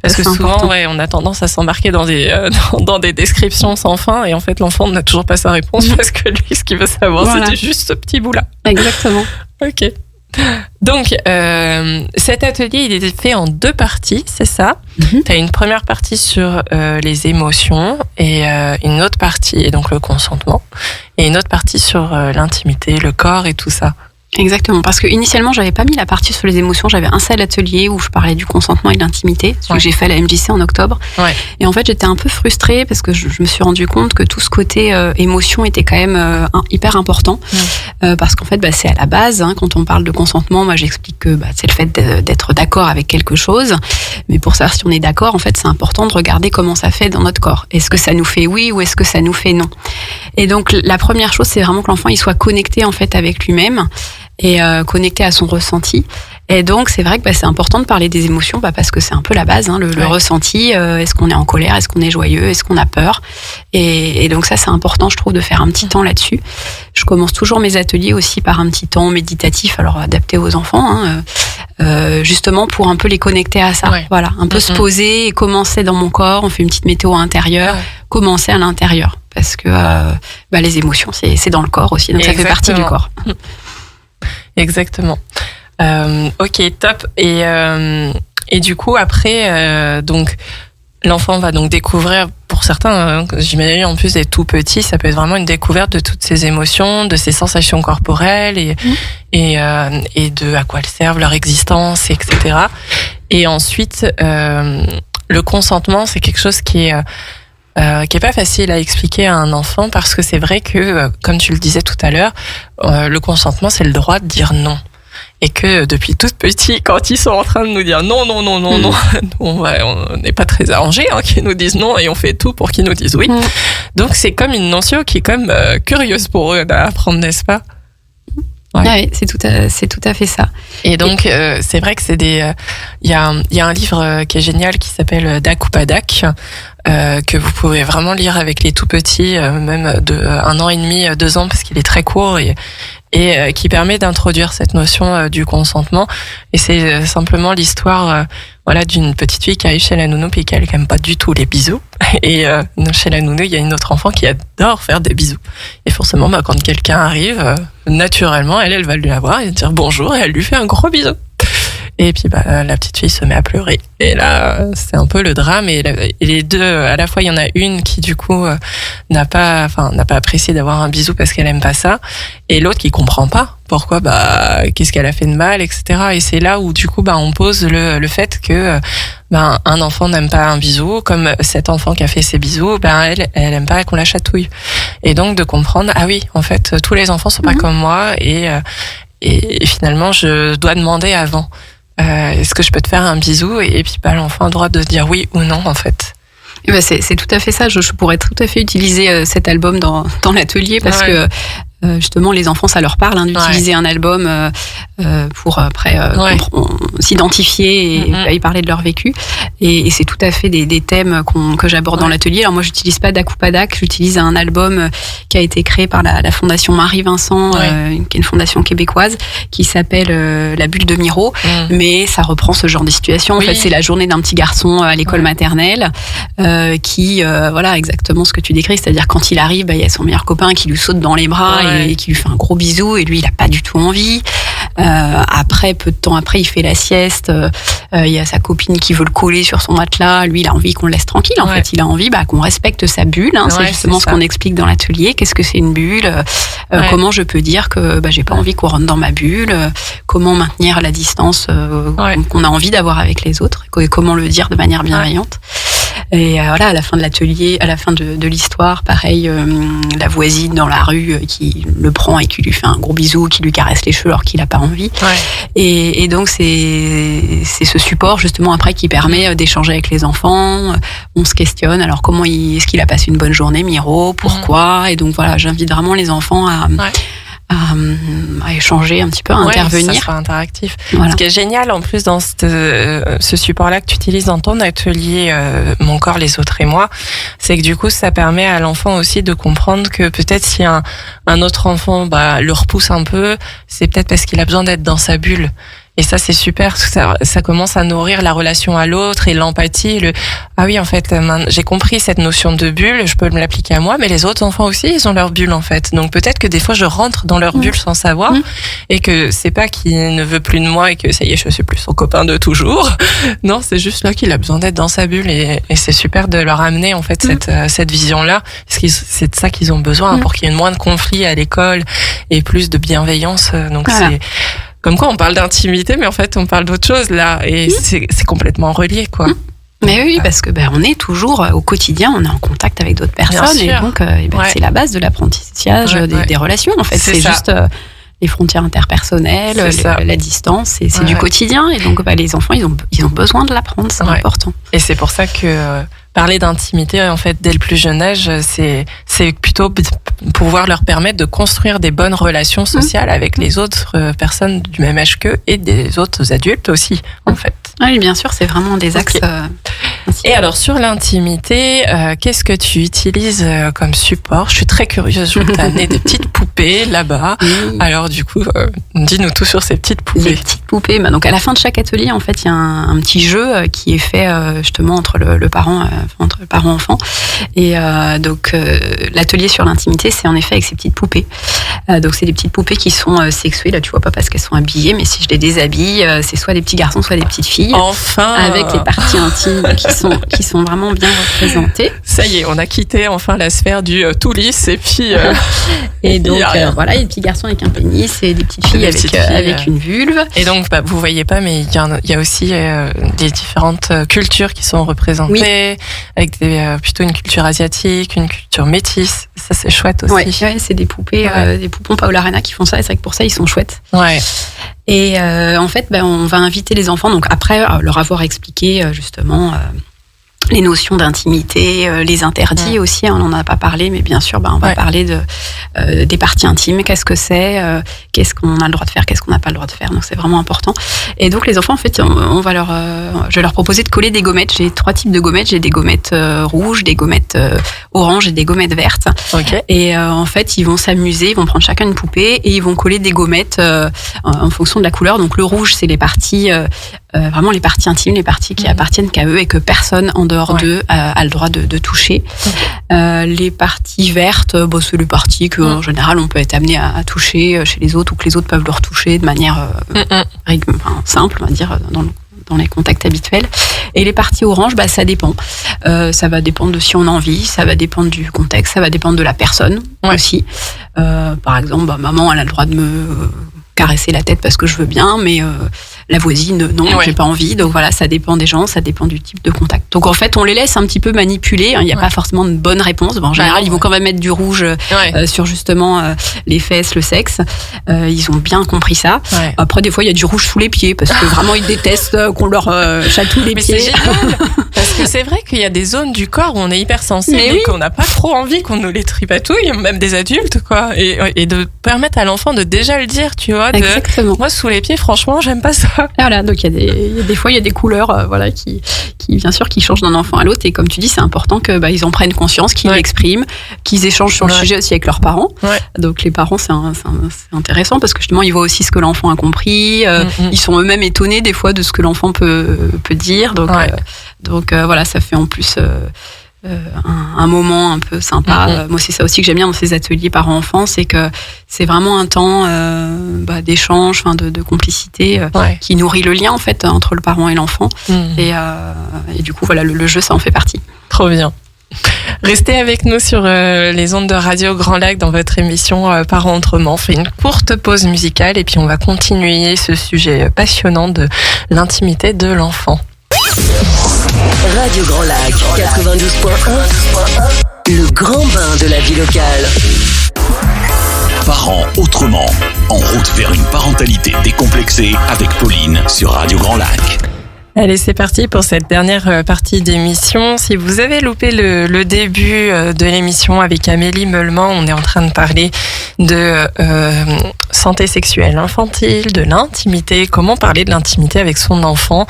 S2: Parce que souvent on a tendance à s'embarquer dans des descriptions sans fin et en fait l'enfant n'a toujours pas sa réponse parce que lui ce qu'il veut savoir c'est juste ce petit bout là.
S3: Exactement.
S2: Ok. Donc, cet atelier, il est fait en 2 parties, c'est ça? Tu as une première partie sur les émotions et une autre partie, et donc le consentement, et une autre partie sur l'intimité, le corps et tout ça.
S3: Exactement, parce que initialement j'avais pas mis la partie sur les émotions, j'avais un seul atelier où je parlais du consentement et de l'intimité, celui que j'ai fait à la MJC en octobre. Et en fait j'étais un peu frustrée parce que je me suis rendu compte que tout ce côté émotion était quand même hyper important, parce qu'en fait c'est à la base, quand on parle de consentement, moi j'explique que c'est le fait d'être d'accord avec quelque chose, mais pour savoir si on est d'accord, en fait c'est important de regarder comment ça fait dans notre corps. Est-ce que ça nous fait oui ou est-ce que ça nous fait non? Et donc la première chose, c'est vraiment que l'enfant il soit connecté en fait avec lui-même et connecté à son ressenti. Et donc c'est vrai que c'est important de parler des émotions, parce que c'est un peu la base, le ressenti. Est-ce qu'on est en colère, est-ce qu'on est joyeux, est-ce qu'on a peur, et donc ça c'est important, je trouve, de faire un petit temps là-dessus. Je commence toujours mes ateliers aussi par un petit temps méditatif, alors adapté aux enfants, justement pour un peu les connecter à ça. Voilà, un peu se poser et commencer dans mon corps. On fait une petite météo intérieure, commencer à l'intérieur, parce que les émotions c'est dans le corps aussi, donc ça fait partie du corps.
S2: Exactement. Ok, top. Et du coup, après, donc, l'enfant va donc découvrir, pour certains, j'imagine en plus des tout petits, ça peut être vraiment une découverte de toutes ces émotions, de ces sensations corporelles et de à quoi elles servent, leur existence, etc. Et ensuite, le consentement, c'est quelque chose qui est pas facile à expliquer à un enfant, parce que c'est vrai que, comme tu le disais tout à l'heure, le consentement, c'est le droit de dire non. Et que depuis tout petit, quand ils sont en train de nous dire non, on n'est pas très arrangés qu'ils nous disent non, et on fait tout pour qu'ils nous disent oui. Donc c'est comme une notion qui est comme curieuse pour eux d'apprendre, n'est-ce pas?
S3: Ouais, c'est tout à fait ça.
S2: Et donc c'est vrai que c'est il y a un livre qui est génial qui s'appelle Dak ou pas Dak, que vous pouvez vraiment lire avec les tout petits, même de 1 an et demi, 2 ans, parce qu'il est très court et qui permet d'introduire cette notion du consentement. Et c'est simplement l'histoire d'une petite fille qui arrive chez la nounou puis qui n'aime pas du tout les bisous. Et chez la nounou, il y a une autre enfant qui adore faire des bisous. Et forcément, quand quelqu'un arrive, naturellement, elle va lui avoir et dire bonjour, et elle lui fait un gros bisou. Et puis la petite fille se met à pleurer. Et là, c'est un peu le drame. Et les deux, à la fois, il y en a une qui du coup n'a pas apprécié d'avoir un bisou parce qu'elle aime pas ça, et l'autre qui comprend pas pourquoi, qu'est-ce qu'elle a fait de mal, etc. Et c'est là où du coup on pose le fait que un enfant n'aime pas un bisou, comme cet enfant qui a fait ses bisous, elle aime pas qu'on la chatouille. Et donc de comprendre, ah oui, en fait, tous les enfants sont pas comme moi, et finalement je dois demander avant. Est-ce que je peux te faire un bisou? Et puis l'enfant a le droit de dire oui ou non, en fait.
S3: C'est tout à fait ça. Je pourrais tout à fait utiliser cet album dans l'atelier, parce que justement les enfants, ça leur parle d'utiliser un album pour après s'identifier et parler de leur vécu, et c'est tout à fait des thèmes que j'aborde dans l'atelier. Alors moi j'utilise pas Dak ou pas Dak, j'utilise un album qui a été créé par la fondation Marie-Vincent, qui est une fondation québécoise, qui s'appelle La Bulle de Miro, mais ça reprend ce genre de situation. En fait, c'est la journée d'un petit garçon à l'école maternelle qui exactement ce que tu décris, c'est-à-dire quand il arrive, il y a son meilleur copain qui lui saute dans les bras et qui lui fait un gros bisou, et lui il a pas du tout envie. Après, peu de temps après, il fait la sieste, il y a sa copine qui veut le coller sur son matelas, lui il a envie qu'on le laisse tranquille, en fait il a envie qu'on respecte sa bulle, c'est justement ce qu'on explique dans l'atelier. Qu'est-ce que c'est une bulle, comment je peux dire que j'ai pas envie qu'on rentre dans ma bulle, comment maintenir la distance qu'on a envie d'avoir avec les autres, et comment le dire de manière bienveillante. Et à la fin de l'atelier, à la fin de l'histoire, pareil, la voisine dans la rue qui le prend et qui lui fait un gros bisou, qui lui caresse les cheveux alors qu'il n'a pas envie. Et donc c'est ce support justement après qui permet d'échanger avec les enfants. On se questionne, alors comment est-ce qu'il a passé une bonne journée, Miro, pourquoi? Et donc j'invite vraiment les enfants à échanger un petit peu, à intervenir.
S2: Ça sera interactif. Ce qui est génial en plus dans ce support-là que tu utilises dans ton atelier Mon corps, les autres et moi, c'est que du coup ça permet à l'enfant aussi de comprendre que peut-être si un autre enfant le repousse un peu, c'est peut-être parce qu'il a besoin d'être dans sa bulle. Et ça, c'est super, parce que ça commence à nourrir la relation à l'autre et l'empathie. Ah oui, en fait, j'ai compris cette notion de bulle, je peux me l'appliquer à moi, mais les autres enfants aussi, ils ont leur bulle, en fait. Donc peut-être que des fois, je rentre dans leur bulle sans savoir, et que c'est pas qu'il ne veut plus de moi et que ça y est, je suis plus son copain de toujours. Non, c'est juste là qu'il a besoin d'être dans sa bulle, et c'est super de leur amener, en fait, cette vision-là, parce que c'est de ça qu'ils ont besoin pour qu'il y ait moins de conflits à l'école et plus de bienveillance. Donc c'est comme quoi on parle d'intimité, mais en fait on parle d'autre chose là, et c'est complètement relié, quoi.
S3: Mais oui, parce que on est toujours au quotidien, on est en contact avec d'autres personnes, et donc c'est la base de l'apprentissage des relations, en fait. C'est juste les frontières interpersonnelles, la distance, c'est du quotidien, et donc les enfants ils ont besoin de l'apprendre, c'est important.
S2: Et c'est pour ça que parler d'intimité, en fait, dès le plus jeune âge, c'est plutôt pouvoir leur permettre de construire des bonnes relations sociales avec les autres personnes du même âge qu'eux et des autres adultes aussi, en fait.
S3: Oui, bien sûr, c'est vraiment des axes.
S2: Et alors, sur l'intimité, qu'est-ce que tu utilises comme support? Je suis très curieuse, je vais t'amener des petites poupées là-bas. Alors, du coup, dis-nous tout sur ces petites poupées.
S3: Les petites poupées, donc à la fin de chaque atelier, en fait, il y a un petit jeu qui est fait justement entre le parent-enfant. Et donc, l'atelier sur l'intimité, c'est en effet avec ces petites poupées. Donc, c'est des petites poupées qui sont sexuées. Là, tu vois pas parce qu'elles sont habillées, mais si je les déshabille, c'est soit des petits garçons, soit des petites filles.
S2: Enfin,
S3: avec les parties intimes qui sont vraiment bien représentées.
S2: Ça y est, on a quitté enfin la sphère du tout lisse, et puis
S3: et donc voilà, il y a des petits garçons avec un pénis et des petites filles avec une vulve.
S2: Et donc vous voyez pas, mais il y a aussi des différentes cultures qui sont représentées, avec plutôt une culture asiatique, une culture métisse. Ça, c'est chouette aussi.
S3: Ouais, c'est des poupées, des poupons Paola Arena qui font ça, et c'est vrai que pour ça ils sont chouettes.
S2: Ouais.
S3: Et en fait, on va inviter les enfants, donc après leur avoir expliqué justement les notions d'intimité, les interdits aussi, on n'en a pas parlé, mais bien sûr, on va parler des parties intimes, qu'est-ce que c'est, qu'est-ce qu'on a le droit de faire, qu'est-ce qu'on n'a pas le droit de faire, donc c'est vraiment important. Et donc les enfants, en fait, je vais leur proposer de coller des gommettes. J'ai 3 types de gommettes, j'ai des gommettes rouges, des gommettes oranges et des gommettes vertes.
S2: Okay.
S3: Et en fait, ils vont s'amuser, ils vont prendre chacun une poupée et ils vont coller des gommettes en fonction de la couleur. Donc le rouge, c'est les parties vraiment les parties intimes, les parties qui appartiennent qu'à eux et que personne en dehors d'eux a le droit de toucher. Les parties vertes, c'est les parties qu'en général on peut être amené à toucher chez les autres, ou que les autres peuvent leur toucher de manière simple, on va dire, dans les contacts habituels. Et les parties oranges, ça dépend. Ça va dépendre de si on a envie, ça va dépendre du contexte, ça va dépendre de la personne aussi. Par exemple, maman, elle a le droit de me caresser la tête parce que je veux bien, mais la voisine, non, j'ai pas envie. Donc voilà, ça dépend des gens, ça dépend du type de contact. Donc en fait, on les laisse un petit peu manipuler. Il n'y a pas forcément de bonne réponse. En général, ils vont quand même mettre du rouge sur justement les fesses, le sexe. Ils ont bien compris ça. Après, des fois, il y a du rouge sous les pieds parce que vraiment, ils détestent qu'on leur chatouille les pieds.
S2: C'est génial, parce que c'est vrai qu'il y a des zones du corps où on est hypersensible et qu'on n'a pas trop envie qu'on nous les tripatouille, même des adultes, quoi. Et de permettre à l'enfant de déjà le dire, tu vois.
S3: Exactement.
S2: Moi, sous les pieds, franchement, j'aime pas ça.
S3: Voilà, donc il y a des fois il y a des couleurs qui bien sûr qui changent d'un enfant à l'autre, et comme tu dis, c'est important que ils en prennent conscience, qu'ils l'expriment, qu'ils échangent sur le sujet aussi avec leurs parents. Donc les parents, c'est intéressant parce que justement ils voient aussi ce que l'enfant a compris, ils sont eux-mêmes étonnés des fois de ce que l'enfant peut dire. Donc voilà, ça fait en plus un moment un peu sympa. Moi, c'est ça aussi que j'aime bien dans ces ateliers parents-enfants, c'est que c'est vraiment un temps d'échange, de complicité qui nourrit le lien en fait entre le parent et l'enfant. Et du coup, voilà, le jeu, ça en fait partie.
S2: Trop bien. Restez avec nous sur les ondes de Radio Grand Lac dans votre émission Parents Autrement. On fait une courte pause musicale et puis on va continuer ce sujet passionnant de l'intimité de l'enfant.
S4: Radio Grand Lac 92.1, le grand bain de la vie locale.
S1: Parents autrement, en route vers une parentalité décomplexée avec Pauline sur Radio Grand Lac.
S2: Allez, c'est parti pour cette dernière partie d'émission. Si vous avez loupé le début de l'émission avec Amélie Meulement, on est en train de parler de santé sexuelle infantile, de l'intimité, comment parler de l'intimité avec son enfant,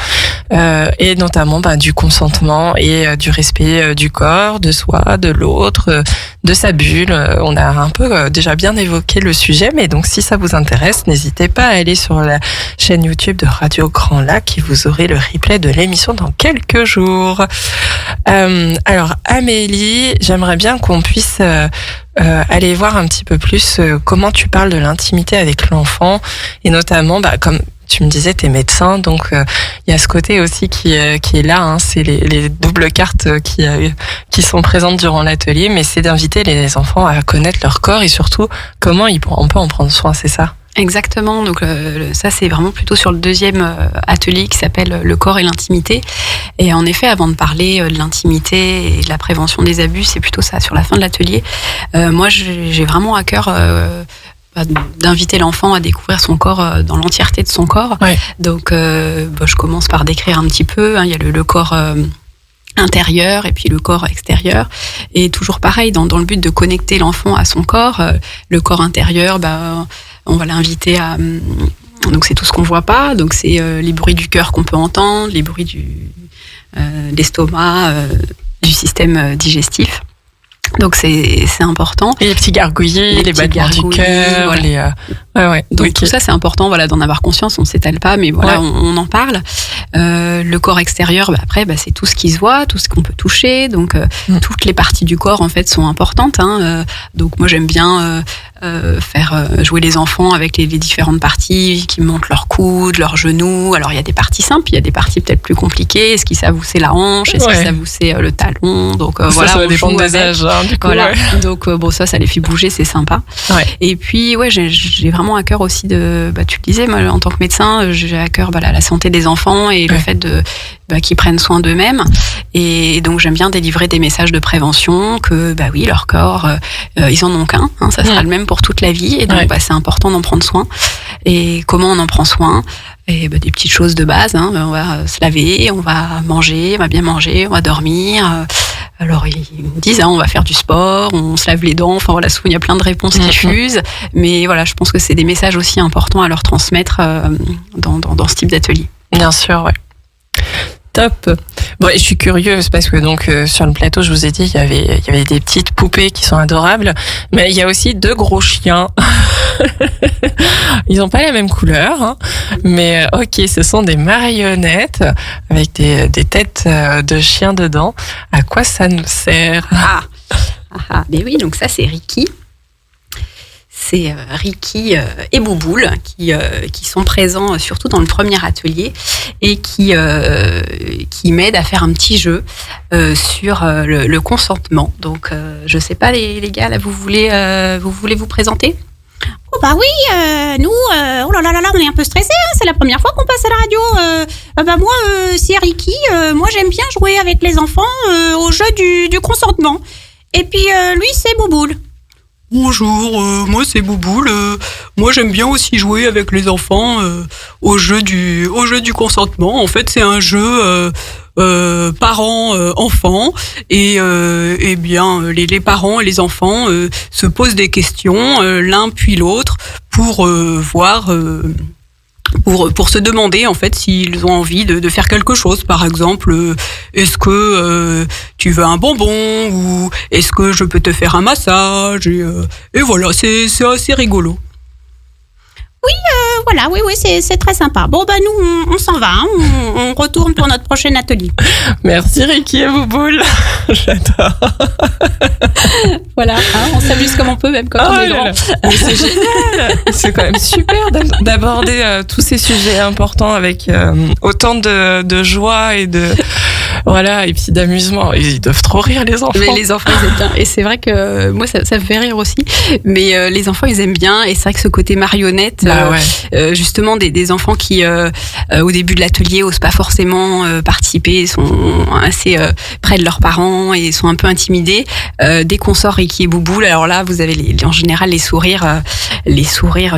S2: et notamment du consentement et du respect du corps, de soi, de l'autre, de sa bulle. On a un peu déjà bien évoqué le sujet, mais donc si ça vous intéresse, n'hésitez pas à aller sur la chaîne YouTube de Radio Grand Lac et vous aurez le replay de l'émission dans quelques jours. Alors Amélie, j'aimerais bien qu'on puisse aller voir un petit peu plus comment tu parles de l'intimité avec l'enfant, et notamment comme tu me disais, t'es médecin, donc il y a ce côté aussi qui est là, hein, c'est les doubles cartes qui sont présentes durant l'atelier, mais c'est d'inviter les enfants à connaître leur corps et surtout comment on peut en prendre soin, c'est ça?
S3: Exactement, donc ça c'est vraiment plutôt sur le deuxième atelier qui s'appelle le corps et l'intimité. Et en effet, avant de parler de l'intimité et de la prévention des abus, c'est plutôt ça, sur la fin de l'atelier. Moi j'ai vraiment à cœur d'inviter l'enfant à découvrir son corps dans l'entièreté de son corps. Ouais. Donc je commence par décrire un petit peu, il y a le corps intérieur et puis le corps extérieur, et toujours pareil dans le but de connecter l'enfant à son corps. Le corps intérieur, on va l'inviter à... Donc c'est tout ce qu'on voit pas, donc c'est les bruits du cœur qu'on peut entendre, les bruits de l'estomac, du système digestif. Donc c'est important.
S2: Et les petits gargouillis, les battements du cœur,
S3: voilà. Donc tout ça c'est important, d'en avoir conscience. On s'étale pas, mais on en parle. Le corps extérieur, après c'est tout ce qui se voit, tout ce qu'on peut toucher. Donc toutes les parties du corps en fait sont importantes. Donc moi j'aime bien faire jouer les enfants avec les différentes parties qui montent leurs coudes, leurs genoux. Alors il y a des parties simples, il y a des parties peut-être plus compliquées. Est-ce qu'ils savent où c'est la hanche? Est-ce qu'ils savent où c'est le talon? Donc
S2: ça va dépendre des âges. Du coup,
S3: Donc ça les fait bouger, c'est sympa. Et puis j'ai vraiment à cœur aussi de, tu le disais, moi en tant que médecin, j'ai à cœur la santé des enfants et le fait de qu'ils prennent soin d'eux-mêmes. Et donc j'aime bien délivrer des messages de prévention, que oui, leur corps, ils en ont qu'un, ça sera le même pour toute la vie, et donc c'est important d'en prendre soin. Et comment on en prend soin? Et des petites choses de base, on va se laver, on va manger, on va bien manger, on va dormir. Alors ils me disent on va faire du sport, on se lave les dents, souvent il y a plein de réponses qui fusent, mais je pense que c'est des messages aussi importants à leur transmettre dans ce type d'atelier.
S2: Bien sûr, ouais. Top. Bon, et je suis curieuse parce que donc sur le plateau, je vous ai dit, il y avait des petites poupées qui sont adorables, mais il y a aussi 2 gros chiens. Ils n'ont pas la même couleur, mais ok, ce sont des marionnettes avec des têtes de chiens dedans. À quoi ça nous sert?
S3: Mais oui, donc ça c'est Ricky. C'est Ricky et Bouboule qui sont présents surtout dans le premier atelier et qui m'aident à faire un petit jeu sur le consentement. Donc je sais pas les gars, là vous voulez vous présenter?
S5: Oh oui, nous, oh là là, on est un peu stressés, c'est la première fois qu'on passe à la radio. Moi, c'est Ricky, moi j'aime bien jouer avec les enfants au jeu du consentement. Et puis lui, c'est Bouboule.
S6: Bonjour, moi c'est Bouboule. Moi j'aime bien aussi jouer avec les enfants au jeu du consentement. En fait, c'est un jeu parents-enfants et bien les parents et les enfants se posent des questions l'un puis l'autre pour voir. Pour se demander en fait s'ils ont envie de faire quelque chose. Par exemple, est-ce que tu veux un bonbon, ou est-ce que je peux te faire un massage, et voilà, c'est assez rigolo.
S5: Oui, c'est très sympa. Bon, nous, on s'en va, on retourne pour notre prochain atelier.
S2: Merci Ricky et Bouboule. J'adore.
S3: Voilà, on s'amuse comme on peut, même quand on est grand.
S2: Mais c'est génial. C'est quand même super d'aborder tous ces sujets importants avec autant de joie et et puis d'amusement. Ils doivent trop rire, les enfants.
S3: Mais les enfants, ils aiment bien. Et c'est vrai que moi, ça me fait rire aussi. Mais les enfants, ils aiment bien. Et c'est vrai que ce côté marionnette, justement, des enfants qui, au début de l'atelier, osent pas forcément participer, sont assez près de leurs parents et sont un peu intimidés. Dès qu'on sort Ricky et Bouboule, alors là, vous avez en général les sourires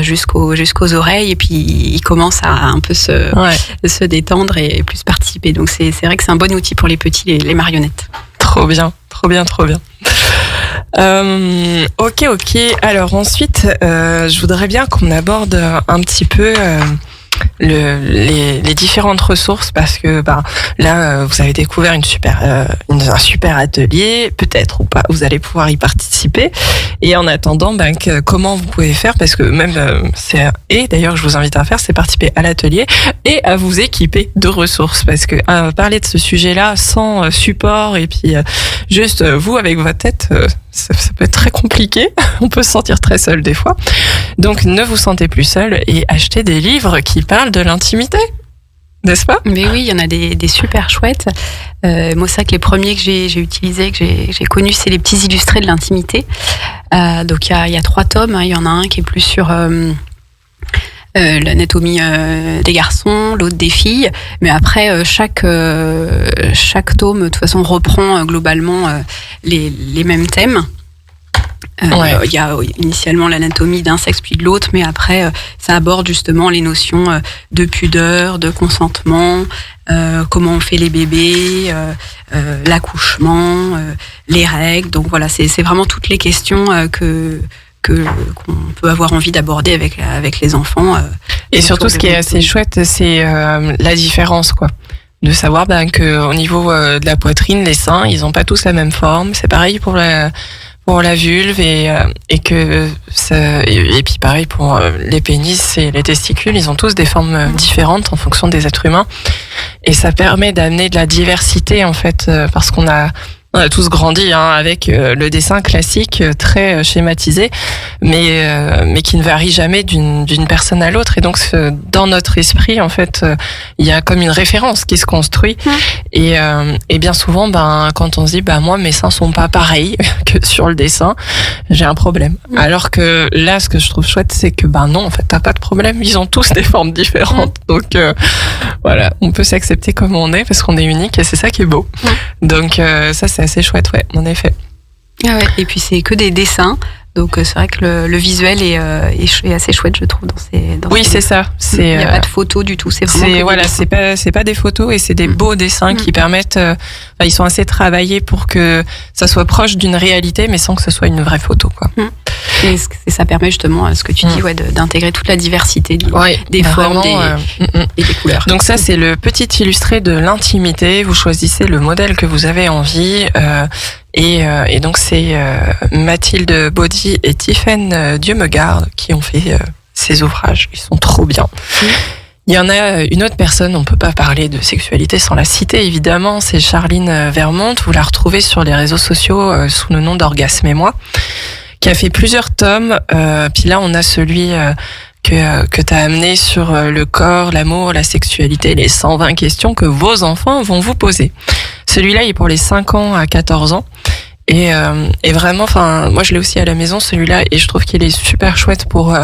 S3: jusqu'aux oreilles, et puis ils commencent à un peu se détendre et plus participer. Donc c'est vrai que c'est un bon outil pour les petits, les marionnettes.
S2: Trop bien, trop bien, trop bien. Ok. Alors ensuite, je voudrais bien qu'on aborde un petit peu les différentes ressources, parce que là vous avez découvert un super atelier, peut-être ou pas, vous allez pouvoir y participer, et en attendant comment vous pouvez faire, parce que même et d'ailleurs je vous invite à faire, c'est participer à l'atelier et à vous équiper de ressources, parce que parler de ce sujet-là sans support et puis juste vous avec votre tête, ça peut être très compliqué. On peut se sentir très seul des fois. Donc ne vous sentez plus seul et achetez des livres qui parlent de l'intimité, n'est-ce pas?
S3: Mais oui, il y en a des super chouettes. Moi, c'est vrai que les premiers que j'ai utilisés, que j'ai connus, c'est les petits illustrés de l'intimité. Donc il y a 3 tomes. Il y en a un qui est plus sur l'anatomie des garçons, l'autre des filles. Mais après, chaque tome, de toute façon, reprend globalement les mêmes thèmes. Il y a initialement l'anatomie d'un sexe puis de l'autre, mais après ça aborde justement les notions de pudeur, de consentement, comment on fait les bébés, l'accouchement, les règles. Donc voilà, c'est vraiment toutes les questions qu'on peut avoir envie d'aborder avec les enfants.
S2: Et surtout, ce qui est assez chouette, c'est la différence, quoi. De savoir que au niveau de la poitrine, les seins, ils ont pas tous la même forme. C'est pareil pour la vulve et puis pareil pour les pénis et les testicules, ils ont tous des formes différentes en fonction des êtres humains, et ça permet d'amener de la diversité en fait, parce qu'on a tous grandi avec le dessin classique très schématisé, mais qui ne varie jamais d'une personne à l'autre, et donc dans notre esprit en fait il y a comme une référence qui se construit, et bien souvent quand on se dit moi mes seins sont pas pareils que sur le dessin, j'ai un problème. Alors que là, ce que je trouve chouette, c'est que non, en fait t'as pas de problème, ils ont tous des formes différentes, donc voilà, on peut s'accepter comme on est parce qu'on est unique, et c'est ça qui est beau. Donc ça c'est assez chouette, ouais, en effet.
S3: Ah ouais, et puis c'est que des dessins, donc c'est vrai que le visuel est assez chouette, je trouve, dans
S2: oui,
S3: ces
S2: c'est ça.
S3: Il n'y a pas de photos du tout, c'est vraiment
S2: c'est pas des photos, et c'est des beaux dessins qui permettent, ils sont assez travaillés pour que ça soit proche d'une réalité, mais sans que ce soit une vraie photo, quoi.
S3: Et ça permet justement à ce que tu dis, d'intégrer toute la diversité des formes, et des couleurs.
S2: Donc ça, c'est le petit illustré de l'intimité. Vous choisissez le modèle que vous avez envie, et donc c'est Mathilde Baudy et Tiffaine Dieu-me-garde qui ont fait ces ouvrages. Ils sont trop bien. Il y en a une autre personne, on peut pas parler de sexualité sans la citer, évidemment, c'est Charline Vermont. Vous la retrouvez sur les réseaux sociaux sous le nom d'Orgasme et moi, qui a fait plusieurs tomes. Puis là, on a celui que tu as amené sur le corps, l'amour, la sexualité, les 120 questions que vos enfants vont vous poser. Celui-là, il est pour les 5 ans à 14 ans. Et vraiment, moi je l'ai aussi à la maison, celui-là, et je trouve qu'il est super chouette pour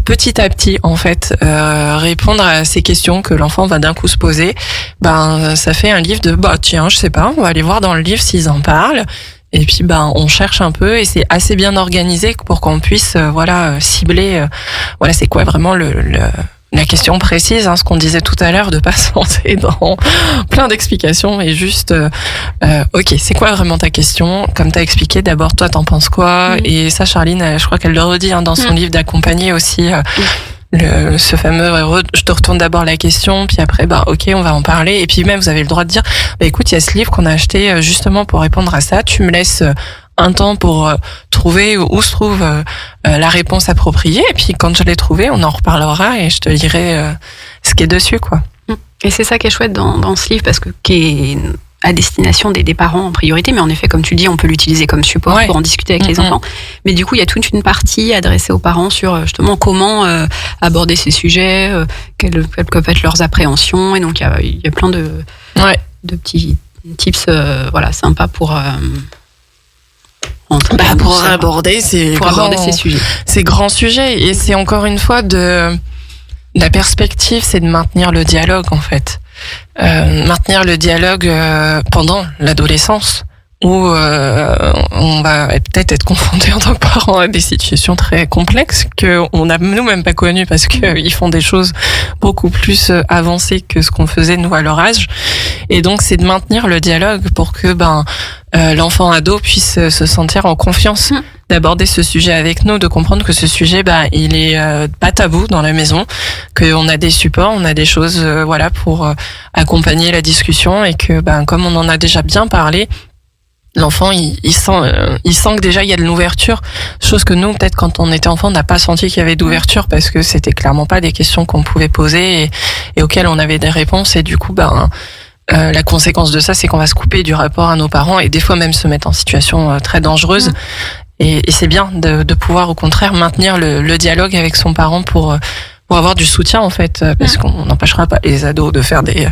S2: petit à petit en fait répondre à ces questions que l'enfant va d'un coup se poser. Ça fait un livre de tiens, je sais pas, on va aller voir dans le livre s'ils en parlent. Et puis on cherche un peu, et c'est assez bien organisé pour qu'on puisse cibler c'est quoi vraiment la question précise, ce qu'on disait tout à l'heure, de pas se lancer dans plein d'explications, et juste ok, c'est quoi vraiment ta question, comme t'as expliqué. D'abord, toi t'en penses quoi? Et ça, Charline, je crois qu'elle le redit dans son livre d'accompagner aussi, ce fameux je te retourne d'abord la question, puis après ok, on va en parler. Et puis même vous avez le droit de dire écoute, il y a ce livre qu'on a acheté justement pour répondre à ça, tu me laisses un temps pour trouver où se trouve la réponse appropriée, et puis quand je l'ai trouvée, on en reparlera et je te dirai ce qui est dessus, quoi.
S3: Et c'est ça qui est chouette dans ce livre, parce que qui est à destination des parents en priorité, mais en effet, comme tu dis, on peut l'utiliser comme support pour en discuter avec les enfants. Mais du coup, il y a toute une partie adressée aux parents sur justement comment aborder ces sujets, quelles peuvent être leurs appréhensions, et donc il y a plein de petits tips sympas pour
S2: aborder ces
S3: sujets.
S2: Ces grands sujets. Et c'est encore une fois la perspective, c'est de maintenir le dialogue, en fait. Maintenir le dialogue pendant l'adolescence, où on va peut-être être confronté en tant que parent à des situations très complexes qu'on n'a nous-mêmes pas connues, parce qu'ils font des choses beaucoup plus avancées que ce qu'on faisait nous à leur âge. Et donc c'est de maintenir le dialogue pour que l'enfant ado puisse se sentir en confiance d'aborder ce sujet avec nous, de comprendre que ce sujet, il est pas tabou dans la maison, qu'on a des supports, on a des choses, pour accompagner la discussion, et que, comme on en a déjà bien parlé, l'enfant, il sent que déjà il y a de l'ouverture, chose que nous, peut-être quand on était enfant, on n'a pas senti qu'il y avait d'ouverture, parce que c'était clairement pas des questions qu'on pouvait poser et auxquelles on avait des réponses, et du coup, la conséquence de ça, c'est qu'on va se couper du rapport à nos parents, et des fois même se mettre en situation très dangereuse. Et c'est bien de pouvoir au contraire maintenir le dialogue avec son parent pour avoir du soutien, en fait, parce qu'on n'empêchera pas les ados de faire des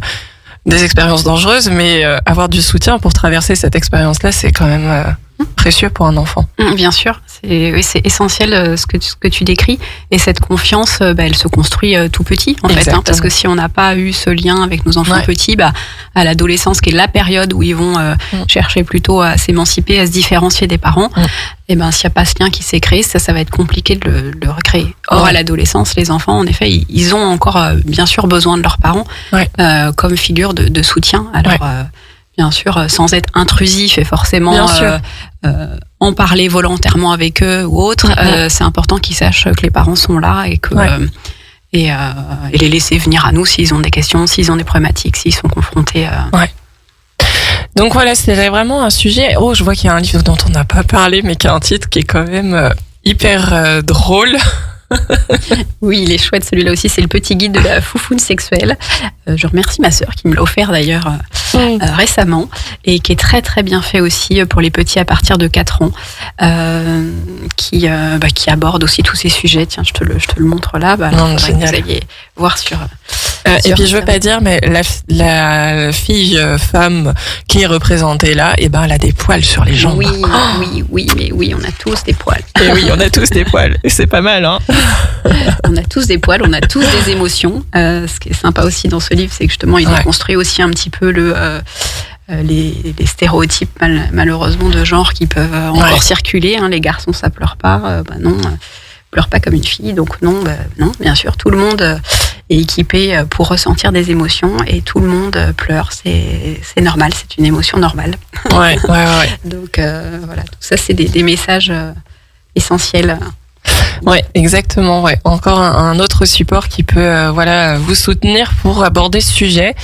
S2: expériences dangereuses, mais avoir du soutien pour traverser cette expérience-là, c'est quand même précieux pour un enfant.
S3: Bien sûr, c'est essentiel ce que tu décris, et cette confiance, elle se construit tout petit, en fait, parce que si on n'a pas eu ce lien avec nos enfants petits, à l'adolescence, qui est la période où ils vont chercher plutôt à s'émanciper, à se différencier des parents, et s'il n'y a pas ce lien qui s'est créé, ça va être compliqué de le recréer. Or, à l'adolescence, les enfants, en effet, ils ont encore bien sûr besoin de leurs parents comme figure de soutien. Alors, bien sûr, sans être intrusif et forcément en parler volontairement avec eux ou autre, c'est important qu'ils sachent que les parents sont là, et que et les laisser venir à nous s'ils ont des questions, s'ils ont des problématiques, s'ils sont confrontés.
S2: Donc voilà, c'était vraiment un sujet. Oh, je vois qu'il y a un livre dont on n'a pas parlé, mais qui a un titre qui est quand même hyper drôle.
S3: Oui, il est chouette celui-là aussi, c'est le petit guide de la foufoune sexuelle. Je remercie ma sœur qui me l'a offert d'ailleurs récemment, et qui est très très bien fait aussi pour les petits à partir de 4 ans, qui aborde aussi tous ces sujets. Tiens, je te le montre là. Vous alliez voir sur...
S2: et puis je veux pas dire, mais la fille femme qui est représentée là, elle a des poils sur les jambes.
S3: Oui, on a tous des poils.
S2: Et oui, on a tous des poils. Et c'est pas mal, hein.
S3: On a tous des poils, on a tous des émotions. Ce qui est sympa aussi dans ce livre, c'est que justement, il déconstruit aussi un petit peu les stéréotypes malheureusement de genre qui peuvent encore circuler. Les garçons, ça pleure pas. Non, pleure pas comme une fille. Donc non, bien sûr, tout le monde est équipé pour ressentir des émotions, et tout le monde pleure. C'est normal, c'est une émotion normale.
S2: Ouais.
S3: Donc voilà, tout ça, c'est des messages essentiels.
S2: Ouais, exactement. Ouais, encore un autre support qui peut, vous soutenir pour aborder ce sujet.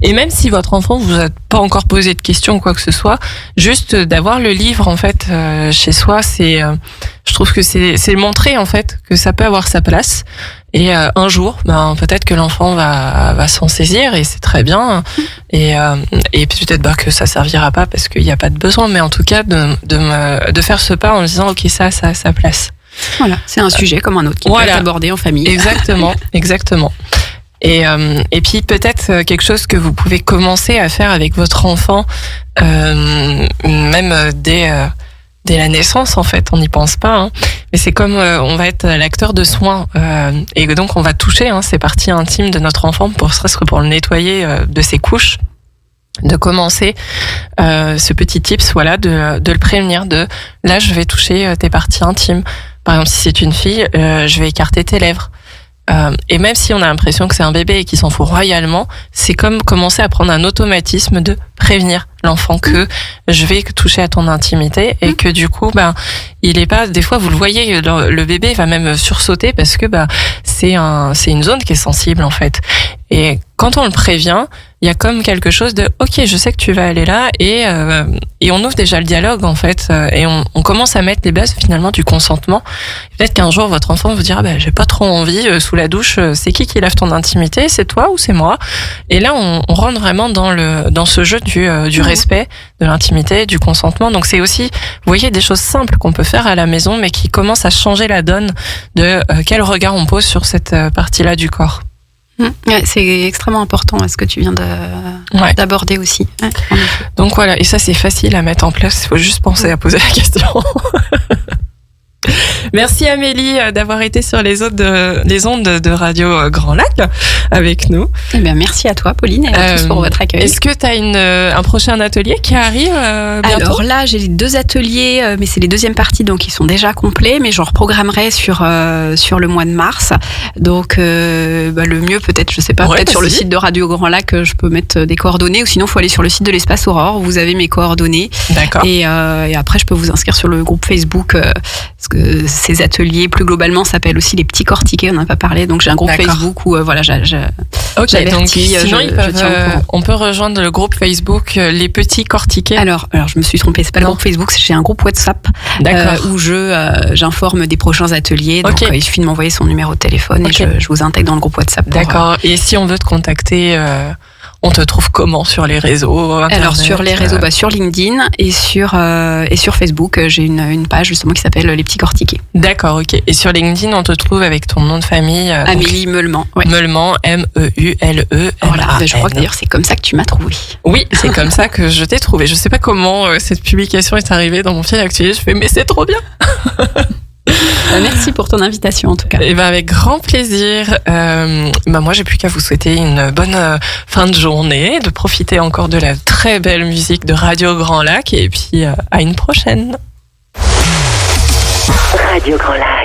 S2: Et même si votre enfant vous a pas encore posé de questions ou quoi que ce soit, juste d'avoir le livre en fait chez soi, je trouve que c'est montrer en fait que ça peut avoir sa place. Et un jour, peut-être que l'enfant va s'en saisir, et c'est très bien. Et peut-être que ça servira pas parce qu'il n'y a pas de besoin, mais en tout cas de faire ce pas en disant ok, ça a sa place.
S3: Voilà, c'est un sujet comme un autre qui peut être abordé en famille.
S2: Exactement. Et puis peut-être quelque chose que vous pouvez commencer à faire avec votre enfant, même dès la naissance en fait, on n'y pense pas. Mais c'est comme on va être l'acteur de soins, et donc on va toucher ces parties intimes de notre enfant serait-ce que pour le nettoyer de ses couches. De commencer ce petit tips, de le prévenir là je vais toucher tes parties intimes. Par exemple, si c'est une fille, je vais écarter tes lèvres. Et même si on a l'impression que c'est un bébé et qu'il s'en fout royalement, c'est comme commencer à prendre un automatisme de prévenir l'enfant que je vais toucher à ton intimité, et que du coup, il est pas, des fois vous le voyez, le bébé va même sursauter parce que c'est une zone qui est sensible en fait. Et quand on le prévient, il y a comme quelque chose de ok, je sais que tu vas aller là, et on ouvre déjà le dialogue en fait, et on commence à mettre les bases finalement du consentement. Peut-être qu'un jour votre enfant vous dira j'ai pas trop envie sous la douche, c'est qui lave ton intimité, c'est toi ou c'est moi? Et là on rentre vraiment dans ce jeu du respect, de l'intimité, du consentement. Donc c'est aussi, vous voyez, des choses simples qu'on peut faire à la maison, mais qui commencent à changer la donne de quel regard on pose sur cette partie-là du corps.
S3: Ouais, c'est extrêmement important ce que tu viens d'aborder aussi. Ouais,
S2: donc voilà, et ça c'est facile à mettre en place, il faut juste penser à poser la question. Merci Amélie d'avoir été sur les ondes de Radio Grand Lac avec nous.
S3: Eh bien, merci à toi Pauline et à tous pour votre accueil.
S2: Est-ce que tu as un prochain atelier qui arrive bientôt? Alors
S3: là, j'ai 2 ateliers, mais c'est les deuxièmes parties, donc ils sont déjà complets, mais j'en reprogrammerai sur le mois de mars. Donc le mieux peut-être, je sais pas, peut-être sur le site de Radio Grand Lac, je peux mettre des coordonnées, ou sinon il faut aller sur le site de l'Espace Aurore, vous avez mes coordonnées.
S2: D'accord.
S3: Et après je peux vous inscrire sur le groupe Facebook, parce que ces ateliers plus globalement s'appellent aussi les petits cortiqués, on n'en a pas parlé, donc j'ai un groupe Facebook où j'avertis,
S2: on peut rejoindre le groupe Facebook les petits cortiqués.
S3: Alors je me suis trompée, c'est pas le groupe Facebook, j'ai un groupe WhatsApp où j'informe des prochains ateliers, donc il suffit de m'envoyer son numéro de téléphone et je vous intègre dans le groupe WhatsApp.
S2: D'accord. Et si on veut te contacter, on te trouve comment sur les réseaux Internet?
S3: Alors sur les réseaux, sur LinkedIn et sur Facebook, j'ai une page justement qui s'appelle Les Petits Cortiqués.
S2: D'accord, ok. Et sur LinkedIn, on te trouve avec ton nom de famille
S3: Amélie Meulman. Ouais.
S2: Meulman, M-E-U-L-E.
S3: Voilà, je crois que d'ailleurs c'est comme ça que tu m'as trouvé.
S2: Oui, c'est comme ça que je t'ai trouvé. Je sais pas comment cette publication est arrivée dans mon fil actuel. Je fais, mais c'est trop bien.
S3: Merci pour ton invitation en tout cas.
S2: Et avec grand plaisir. Moi j'ai plus qu'à vous souhaiter une bonne fin de journée, de profiter encore de la très belle musique de Radio Grand Lac et puis à une prochaine.
S4: Radio Grand Lac.